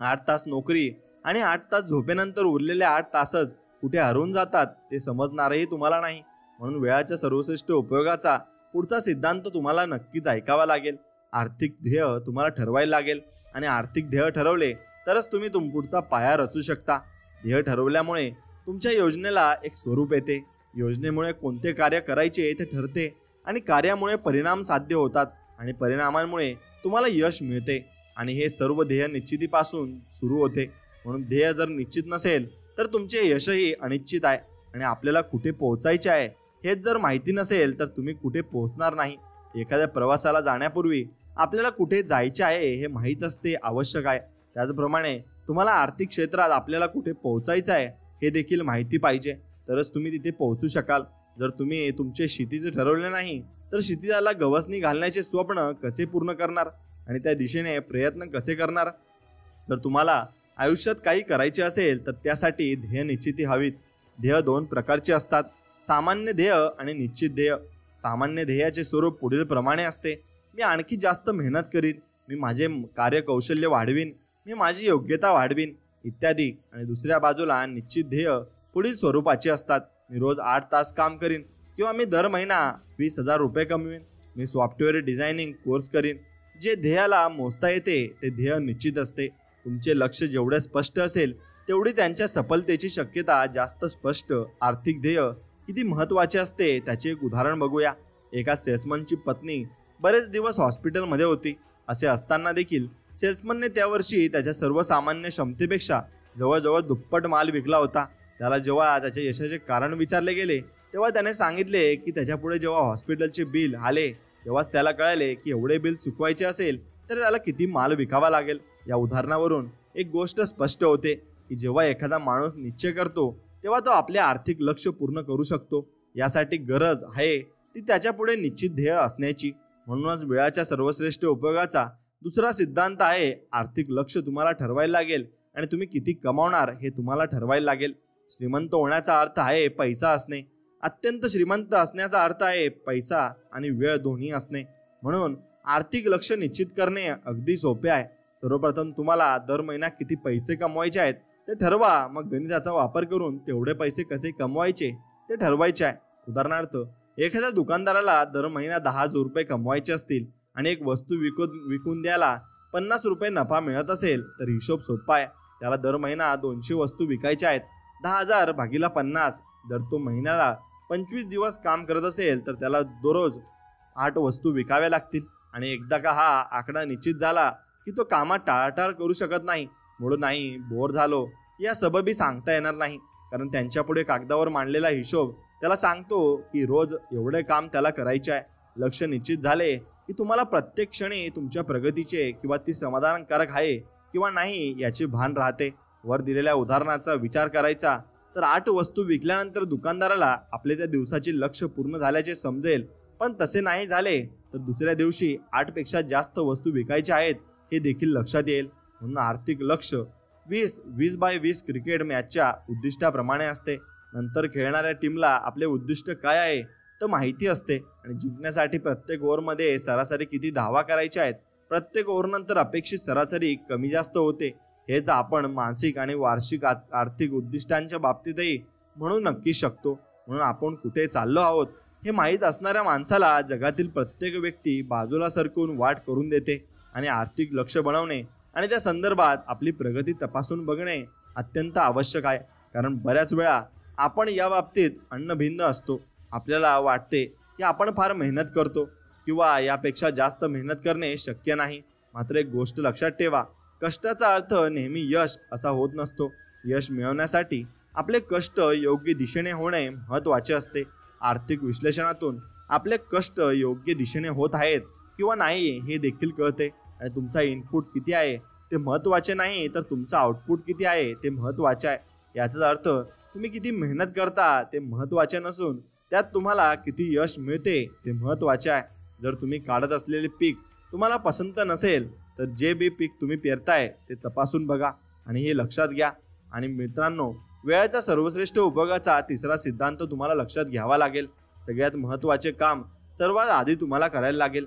8 तास नोकरी आणि 8 तास झोपेनंतर उरलेले 8 तासच कुठे हरवून जातात ते समजणारही तुम्हाला नाही. म्हणून वेळाच्या सर्वश्रेष्ठ उपयोगाचा पुढचा सिद्धांत तुम्हाला नक्कीच ऐकावा लागेल. आर्थिक ध्येय तुम्हाला ठरवायला लागेल आणि आर्थिक ध्येय ठरवले तरच तुम्ही पुढचा पाया रचू शकता. ध्येय ठरवल्यामुळे तुमच्या योजनेला एक स्वरूप येते. योजनेमुळे कोणते कार्य करायचे ते ठरते आणि कार्यामुळे परिणाम साध्य होतात आणि परिणामांमुळे तुम्हाला यश मिळते. आणि हे सर्व ध्येय निश्चितीपासून सुरू होते. म्हणून ध्येय जर निश्चित नसेल तर तुमचे यशही अनिश्चित आहे. आणि आपल्याला कुठे पोहोचायचे आहे हेच जर माहिती नसेल तर तुम्ही कुठे पोहोचणार नाही. एखाद्या प्रवासाला जाण्यापूर्वी आपल्याला कुठे जायचे आहे हे माहीत असते आवश्यक आहे. त्याचप्रमाणे तुम्हाला आर्थिक क्षेत्रात आपल्याला कुठे पोहोचायचं आहे हे देखील माहिती पाहिजे तरच तुम्ही तिथे पोहोचू शकाल. जर तुम्ही तुमचे क्षितिज ठरवले नाही तर क्षितिजाला गवसणी घालण्याचे स्वप्न कसे पूर्ण करणार आणि त्या दिशेने प्रयत्न कसे करणार. तर तुम्हाला आयुष्यात काही करायचे असेल तर त्यासाठी ध्येय निश्चिती हवीच. ध्येय 2 प्रकारचे असतात, सामान्य ध्येय आणि निश्चित ध्येय. सामान्य ध्येयाचे स्वरूप पुढील प्रमाणे असते: मी आणखी जास्त मेहनत करीन, मी माझे कार्यकौशल्य वाढवीन, मी माझी योग्यता वाढवीन इत्यादी. आणि दुसऱ्या बाजूला निश्चित ध्येय पुढील स्वरूपाचे असतात: मी रोज 8 तास काम करीन किंवा मी दर महिना 20,000 रुपये कमवीन, मी सॉफ्टवेअर डिझायनिंग कोर्स करीन. जे ध्येयाला मोजता येते ते ध्येय निश्चित असते. तुमचे लक्ष जेवढे स्पष्ट असेल तेवढी त्यांच्या सफलतेची शक्यता जास्त स्पष्ट. आर्थिक ध्येय किती महत्त्वाचे असते त्याचे एक उदाहरण बघूया. एका सेल्समनची पत्नी बरेच दिवस हॉस्पिटलमध्ये होती. असे असताना देखील सेल्समनने त्या वर्षी त्याच्या सर्वसामान्य क्षमतेपेक्षा जवळजवळ दुप्पट माल विकला होता. त्याला जेव्हा त्याच्या यशाचे कारण विचारले गेले तेव्हा त्याने सांगितले की त्याच्यापुढे जेव्हा हॉस्पिटलचे बिल आले तेव्हाच त्याला कळाले की एवढे बिल चुकवायचे असेल तर त्याला किती माल विकावा लागेल. या उदाहरणावरून एक गोष्ट स्पष्ट होते की जेव्हा एखादा माणूस निश्चय करतो तेव्हा तो आपले आर्थिक लक्ष्य पूर्ण करू शकतो. यासाठी गरज आहे ती त्याच्यापुढे निश्चित ध्येय असण्याची. म्हणूनच वेळाच्या सर्वश्रेष्ठ उपयोगाचा दुसरा सिद्धांत आहे: आर्थिक लक्ष्य तुम्हाला ठरवायला लागेल आणि तुम्ही किती कमावणार हे तुम्हाला ठरवायला लागेल. श्रीमंत होण्याचा अर्थ आहे पैसा असणे. अत्यंत श्रीमंत असण्याचा अर्थ आहे पैसा आणि वेळ दोन्ही असणे. म्हणून आर्थिक लक्ष्य निश्चित करणे अगदी सोपे आहे. सर्वप्रथम तुम्हाला दर महिना किती पैसे कमवायचे आहेत ते ठरवा. मग गणिताचा वापर करून तेवढे पैसे कसे कमवायचे ते ठरवायचे आहे. उदाहरणार्थ, एखाद्या दुकानदाराला दर महिना 10,000 रुपये कमवायचे असतील आणि एक वस्तू विकून द्यायला 50 रुपये नफा मिळत असेल तर हिशोब सोपा आहे. त्याला दर महिना 200 वस्तू विकायच्या आहेत. 10,000 भागीला 50. जर तो महिन्याला 25 दिवस काम करत असेल तर त्याला दररोज 8 वस्तू विकाव्या लागतील. आणि एकदा का हा आकडा निश्चित झाला की तो कामात टाळाटाळ करू शकत नाही. म्हणून नाही, बोर झालो या सबबी सांगता येणार नाही. कारण त्यांच्यापुढे कागदावर मांडलेला हिशोब त्याला सांगतो की रोज एवढे काम त्याला करायचे आहे. लक्ष निश्चित झाले की तुम्हाला प्रत्येक क्षणी तुमच्या प्रगतीचे किंवा ती समाधानकारक आहे किंवा नाही याचे भान राहते. वर दिलेल्या उदाहरणाचा विचार करायचा तर 8 वस्तू विकल्यानंतर दुकानदाराला आपले त्या दिवसाचे लक्ष्य पूर्ण झाल्याचे समजेल. पण तसे नाही झाले तर दुसऱ्या दिवशी 8 पेक्षा जास्त वस्तू विकायच्या आहेत हे देखील लक्षात येईल. म्हणून आर्थिक लक्ष 20-20x20 क्रिकेट मॅचच्या उद्दिष्टाप्रमाणे असते. नंतर खेळणाऱ्या टीमला आपले उद्दिष्ट काय आहे तर माहिती असते आणि जिंकण्यासाठी प्रत्येक ओव्हरमध्ये सरासरी किती धावा करायच्या आहेत. प्रत्येक ओव्हरनंतर अपेक्षित सरासरी कमी जास्त होते. हेच आपण मानसिक आणि वार्षिक आर्थिक उद्दिष्टांच्या बाबतीतही म्हणू नक्की शकतो. म्हणून आपण कुठे चाललो आहोत हे माहीत असणाऱ्या माणसाला जगातील प्रत्येक व्यक्ती बाजूला सरकून वाट करून देते. आणि आर्थिक लक्ष बनवणे आणि त्या संदर्भात आपली प्रगती तपासून बघणे अत्यंत आवश्यक आहे. कारण बऱ्याच वेळा आपण या बाबतीत अन्नभिन्न असतो. आपल्याला वाटते की आपण फार मेहनत करतो किंवा यापेक्षा जास्त मेहनत करणे शक्य नाही. मात्र एक गोष्ट लक्षात ठेवा, कष्टाचा अर्थ नेहमी यश असा होत नसतो. यश मिळवण्यासाठी आपले कष्ट योग्य दिशेने होणे महत्त्वाचे असते. आर्थिक विश्लेषणातून आपले कष्ट योग्य दिशेने होत आहेत किंवा नाही हे देखील कळते. आणि तुमचा इनपुट किती आहे ते महत्त्वाचे नाही, तर तुमचं आउटपुट किती आहे ते महत्त्वाचे आहे. याचाच अर्थ तुम्ही किती मेहनत करता ते महत्त्वाचे नसून त्यात तुम्हाला किती यश मिळते ते महत्त्वाचे आहे. जर तुम्ही काढत असलेले पीक तुम्हाला पसंत नसेल तर जे बी पीक तुम्ही पेरताय ते तपासून बघा आणि हे लक्षात घ्या. आणि मित्रांनो, वेळेचा सर्वश्रेष्ठ उपयोगाचा तिसरा सिद्धांत तुम्हाला लक्षात घ्यावा लागेल. सगळ्यात महत्त्वाचे काम सर्वात आधी तुम्हाला करायला लागेल.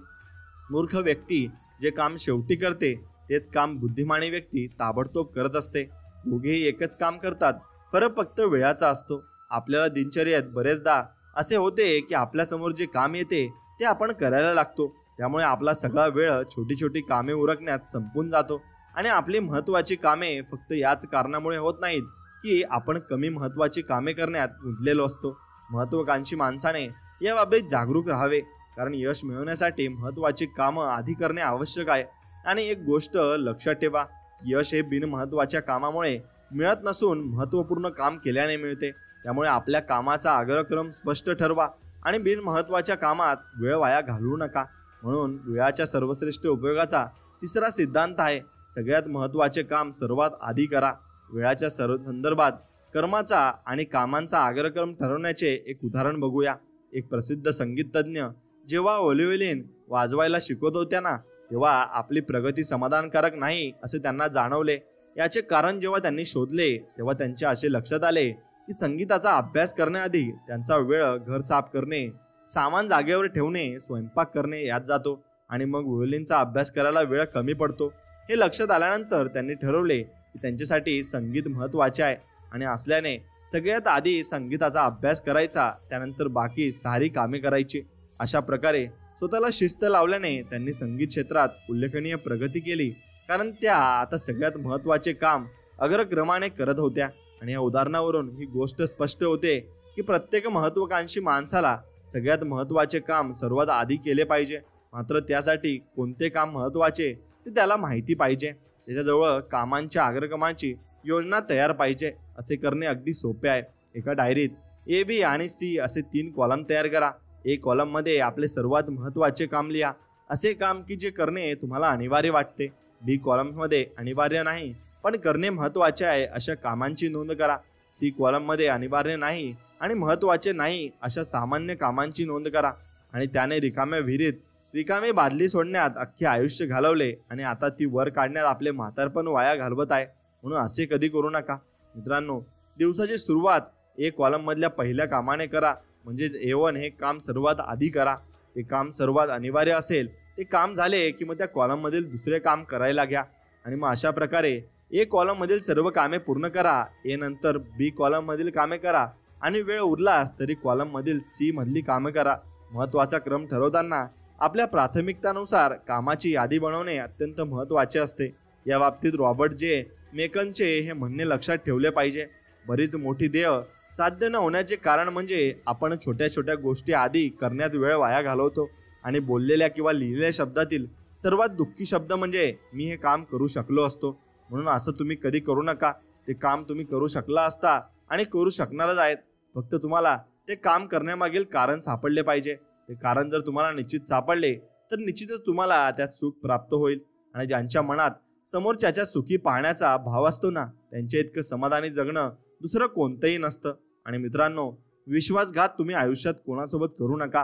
मूर्ख व्यक्ती जे काम शेवटी करते तेच काम बुद्धिमानी व्यक्ती ताबडतोब करत असते. दोघेही एकच काम करतात, फरक फक्त वेळाचा असतो. आपल्याला दिनचर्येत बरेचदा असे होते की आपल्यासमोर जे काम येते ते आपण करायला लागतो. त्यामुळे आपला सगळा वेळ छोटी छोटी कामे उरकण्यात संपून जातो आणि आपली महत्त्वाची कामे फक्त याच कारणामुळे होत नाहीत की आपण कमी महत्त्वाची कामे करण्यात गुंतलेलो असतो. महत्त्वाकांक्षी माणसाने या बाबतीत जागरूक राहावे, कारण यश मिळवण्यासाठी महत्त्वाची कामं आधी करणे आवश्यक आहे. आणि एक गोष्ट लक्षात ठेवा, यश हे बिनमहत्त्वाच्या कामामुळे मिळत नसून महत्त्वपूर्ण काम केल्याने मिळते. त्यामुळे आपल्या कामाचा अग्रक्रम स्पष्ट ठरवा आणि बिनमहत्त्वाच्या कामात वेळ वाया घालवू नका. म्हणून वेळाच्या सर्वश्रेष्ठ उपयोगाचा तिसरा सिद्धांत आहे, सगळ्यात महत्त्वाचे काम सर्वात आधी करा. वेळाच्या सर्व संदर्भात कर्माचा आणि कामांचा अग्रक्रम ठरवण्याचे एक उदाहरण बघूया. एक प्रसिद्ध संगीत तज्ज्ञ जेव्हा व्हायोलिन वाजवायला शिकवत होत्या ना, तेव्हा आपली प्रगती समाधानकारक नाही असे त्यांना जाणवले. याचे कारण जेव्हा त्यांनी शोधले तेव्हा त्यांच्या असे लक्षात आले की संगीताचा अभ्यास करण्याआधी त्यांचा वेळ घर साफ करणे, सामान जागेवर ठेवणे, स्वयंपाक करणे यात जातो आणि मग व्हायोलिनचा अभ्यास करायला वेळ कमी पडतो. हे लक्षात आल्यानंतर त्यांनी ठरवले की त्यांच्यासाठी संगीत महत्त्वाचे आहे आणि असल्याने सगळ्यात आधी संगीताचा अभ्यास करायचा, त्यानंतर बाकी सारी कामे करायची. अशा प्रकारे स्वतःला शिस्त लावल्याने त्यांनी संगीत क्षेत्रात उल्लेखनीय प्रगती केली, कारण त्या आता सगळ्यात महत्त्वाचे काम अग्रक्रमाने करत होत्या. आणि या उदाहरणावरून ही गोष्ट स्पष्ट होते की प्रत्येक महत्त्वाकांक्षी माणसाला सगळ्यात महत्त्वाचे काम सर्वात आधी केले पाहिजे. मात्र त्यासाठी कोणते काम महत्त्वाचे ते त्याला माहिती पाहिजे. त्याच्याजवळ कामांच्या अग्रक्रमाची योजना तयार पाहिजे. असे करणे अगदी सोपे आहे. एका डायरीत ए, बी आणि सी असे 3 कॉलम तयार करा. ए कॉलममध्ये आपले सर्वात महत्त्वाचे काम लिहा, असे काम की जे करणे तुम्हाला अनिवार्य वाटते. बी कॉलममध्ये अनिवार्य नाही पण करणे महत्त्वाचे आहे अशा कामांची नोंद करा. सी कॉलममध्ये अनिवार्य नाही आणि महत्त्वाचे नाही अशा सामान्य कामांची नोंद करा. आणि त्याने रिकाम्या विहिरीत रिकामी बादली सोडण्यात अख्खे आयुष्य घालवले आणि आता ती वर काढण्यात आपले म्हातारपण वाया घालवत आहे. म्हणून असे कधी करू नका. मित्रांनो, दिवसाची सुरुवात ए कॉलम मधल्या पहिल्या कामाने करा. म्हणजे A1 हे काम सर्वात आधी करा. ते काम सर्वात अनिवार्य असेल ते काम झाले की मग त्या कॉलम मधील दुसरे काम करायला घ्या. आणि मग अशा प्रकारे ए कॉलम मधील सर्व कामे पूर्ण करा. ए नंतर बी कॉलम मधील कामे करा आणि वेळ उरलास तरी कॉलम मधील सी मधली कामे करा. महत्त्वाचा क्रम ठरवताना आपल्या प्राथमिकतानुसार कामाची यादी बनवणे अत्यंत महत्त्वाचे असते. या बाबतीत रॉबर्ट जे मेकनचे हे म्हणणे लक्षात ठेवले पाहिजे. बरीच मोठी ध्येय साध्य न होण्याचे कारण म्हणजे आपण छोट्या छोट्या गोष्टी आधी करण्यात वेळ वाया घालवतो. आणि बोललेल्या किंवा लिहिलेल्या शब्दातील सर्वात दुःखी शब्द म्हणजे मी हे काम करू शकलो असतो. म्हणून असं तुम्ही कधी करू नका. ते काम तुम्ही करू शकला असता आणि करू शकणारच आहेत. फक्त तुम्हाला ते काम करण्यामागील कारण सापडले पाहिजे. ते कारण जर तुम्हाला निश्चित सापडले तर निश्चितच तुम्हाला त्यात सुख प्राप्त होईल. आणि ज्यांच्या मनात समोरच्याच्या सुखी पाहण्याचा भाव असतो ना, त्यांच्या इतकं समाधानी जगणं दुसरं कोणतंही नसतं. आणि मित्रांनो, विश्वासघात तुम्ही आयुष्यात कोणासोबत करू नका.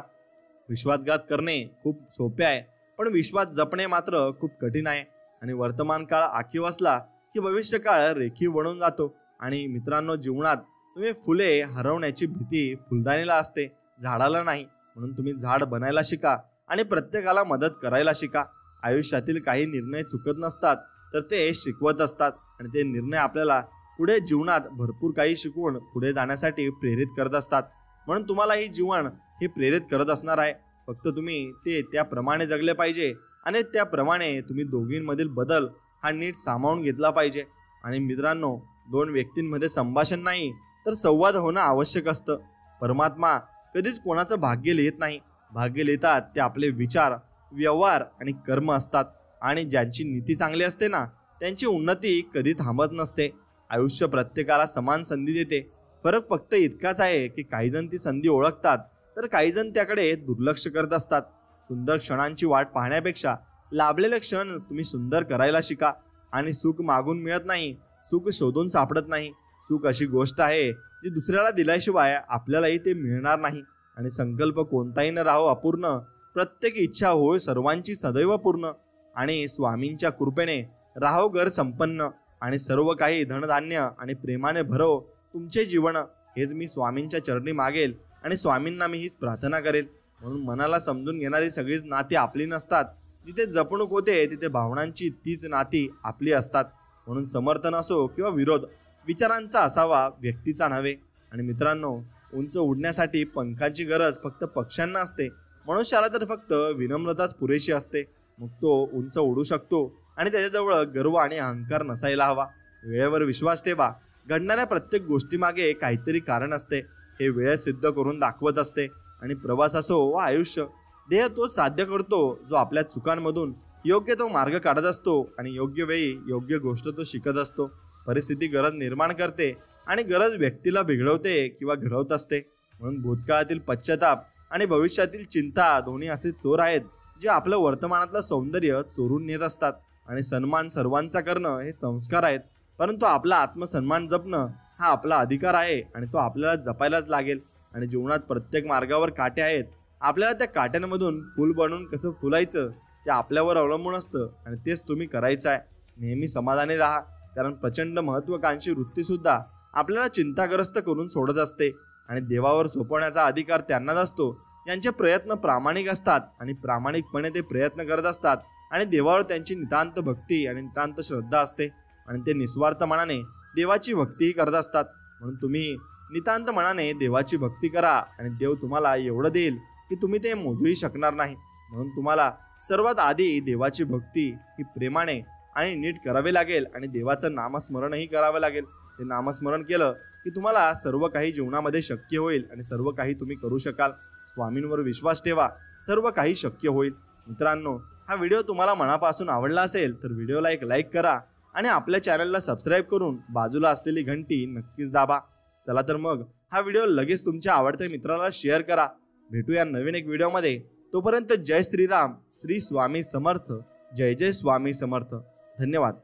विश्वासघात करणे खूप सोपे आहे, पण विश्वास जपणे मात्र खूप कठीण आहे. आणि वर्तमान काळ आखीव असला की भविष्यकाळ रेखीव बनून जातो. आणि मित्रांनो, जीवनात तुम्ही फुले हरवण्याची भीती फुलदाणीला असते, झाडाला नाही. म्हणून तुम्ही झाड बनायला शिका आणि प्रत्येकाला मदत करायला शिका. आयुष्यातील काही निर्णय चुकत नसतात, तर ते शिकवत असतात. आणि ते निर्णय आपल्याला पुढे जीवनात भरपूर काही शिकवून पुढे जाण्यासाठी प्रेरित करत असतात. म्हणून तुम्हाला ही जीवन हे प्रेरित करत असणार आहे. फक्त तुम्ही ते त्याप्रमाणे जगले पाहिजे आणि त्याप्रमाणे तुम्ही दोघींमधील बदल हा नीट सामावून घेतला पाहिजे. आणि मित्रांनो, 2 व्यक्तींमध्ये संभाषण नाही तर संवाद होणं आवश्यक असतं. परमात्मा कधीच कोणाचं भाग्य लिहित नाही. भाग्य लिहितात ते आपले विचार, व्यवहार आणि कर्म असतात. आणि ज्यांची नीती चांगली असते ना, त्यांची उन्नती कधी थांबत नसते. आयुष्य प्रत्येकाला समान संधी देते. फरक फक्त इतकाच आहे की काही जण ती संधी ओळखतात तर काही जण त्याकडे दुर्लक्ष करत असतात. सुंदर क्षणांची वाट पाहण्यापेक्षा लाभलेले क्षण तुम्ही सुंदर करायला शिका. आणि सुख मागून मिळत नाही, सुख शोधून सापडत नाही. सुख अशी गोष्ट आहे जी दुसऱ्याला दिल्याशिवाय आपल्यालाही ते मिळणार नाही. आणि संकल्प कोणताही न राहो अपूर्ण, प्रत्येक इच्छा होय सर्वांची सदैव पूर्ण. आणि स्वामींच्या कृपेने राहो घर संपन्न, आणि सर्व काही धनधान्य आणि प्रेमाने भरो तुमचे जीवन. हेच मी स्वामींच्या चरणी मागेल आणि स्वामींना मी हीच प्रार्थना करेल. म्हणून मनाला समजून घेणारी सगळीच नाती आपली नसतात. जिथे जपणूक होते तिथे भावनांची तीच नाती आपली असतात. म्हणून समर्थन असो किंवा विरोध, विचारांचा असावा, व्यक्तीचा नव्हे. आणि मित्रांनो, उंच उडण्यासाठी पंखांची गरज फक्त पक्ष्यांना असते, मनुष्याला तर फक्त विनम्रताच पुरेशी असते. मग तो उंच उडू शकतो आणि त्याच्याजवळ गर्व आणि अहंकार नसायला हवा. वेळेवर विश्वास ठेवा. घडणाऱ्या प्रत्येक गोष्टीमागे काहीतरी कारण असते, हे वेळ सिद्ध करून दाखवत असते. आणि प्रवास असो वा आयुष्य, देह तो साध्य करतो जो आपल्या चुकांमधून योग्य तो मार्ग काढत असतो आणि योग्य वेळी योग्य गोष्ट तो शिकत असतो. परिस्थिती गरज निर्माण करते आणि गरज व्यक्तीला बिघडवते किंवा घडवत असते. म्हणून भूतकाळातील पश्चाताप आणि भविष्यातील चिंता दोन्ही असे चोर आहेत जे आपलं वर्तमानातलं सौंदर्य चोरून नेत असतात. आणि सन्मान सर्वांचा करणं हे संस्कार आहेत, परंतु आपला आत्मसन्मान जपणं हा आपला अधिकार आहे आणि तो आपल्याला जपायलाच लागेल. आणि जीवनात प्रत्येक मार्गावर काटे आहेत. आपल्याला त्या काट्यांमधून फूल बनवून कसं फुलायचं ते आपल्यावर अवलंबून असतं आणि तेच तुम्ही करायचं आहे. नेहमी समाधानी राहा, कारण प्रचंड महत्त्वाकांक्षी वृत्तीसुद्धा आपल्याला चिंताग्रस्त करून सोडत असते. आणि देवावर सोपवण्याचा अधिकार त्यांनाच असतो ज्यांचे प्रयत्न प्रामाणिक असतात आणि प्रामाणिकपणे ते प्रयत्न करत असतात. आणि देवावर त्यांची नितांत भक्ती आणि नितांत श्रद्धा असते आणि ते निस्वार्थ मनाने देवाची भक्तीही करत असतात. म्हणून तुम्ही नितांत मनाने देवाची भक्ती करा आणि देव तुम्हाला एवढं देईल की तुम्ही ते मोजूही शकणार नाही. म्हणून तुम्हाला सर्वात आधी देवाची भक्ती ही प्रेमाने आणि नीट करावी लागेल आणि देवाचं नामस्मरणही करावं लागेल. ते नामस्मरण केलं की तुम्हाला सर्व काही जीवनामध्ये शक्य होईल आणि सर्व काही तुम्ही करू शकाल. स्वामींवर विश्वास ठेवा, सर्व काही शक्य होईल. मित्रांनो, हा व्हिडिओ तुम्हाला मनापासून आवडला असेल तर व्हिडिओला एक लाईक करा आणि आपल्या चॅनलला सबस्क्राईब करून बाजूला असलेली घंटी नक्कीच दाबा. चला तर मग हा व्हिडिओ लगेच तुमच्या आवडत्या मित्राला शेअर करा. भेटूया नवीन एक व्हिडिओमध्ये. तोपर्यंत जय श्रीराम, श्री स्वामी समर्थ. जय जय स्वामी समर्थ. धन्यवाद.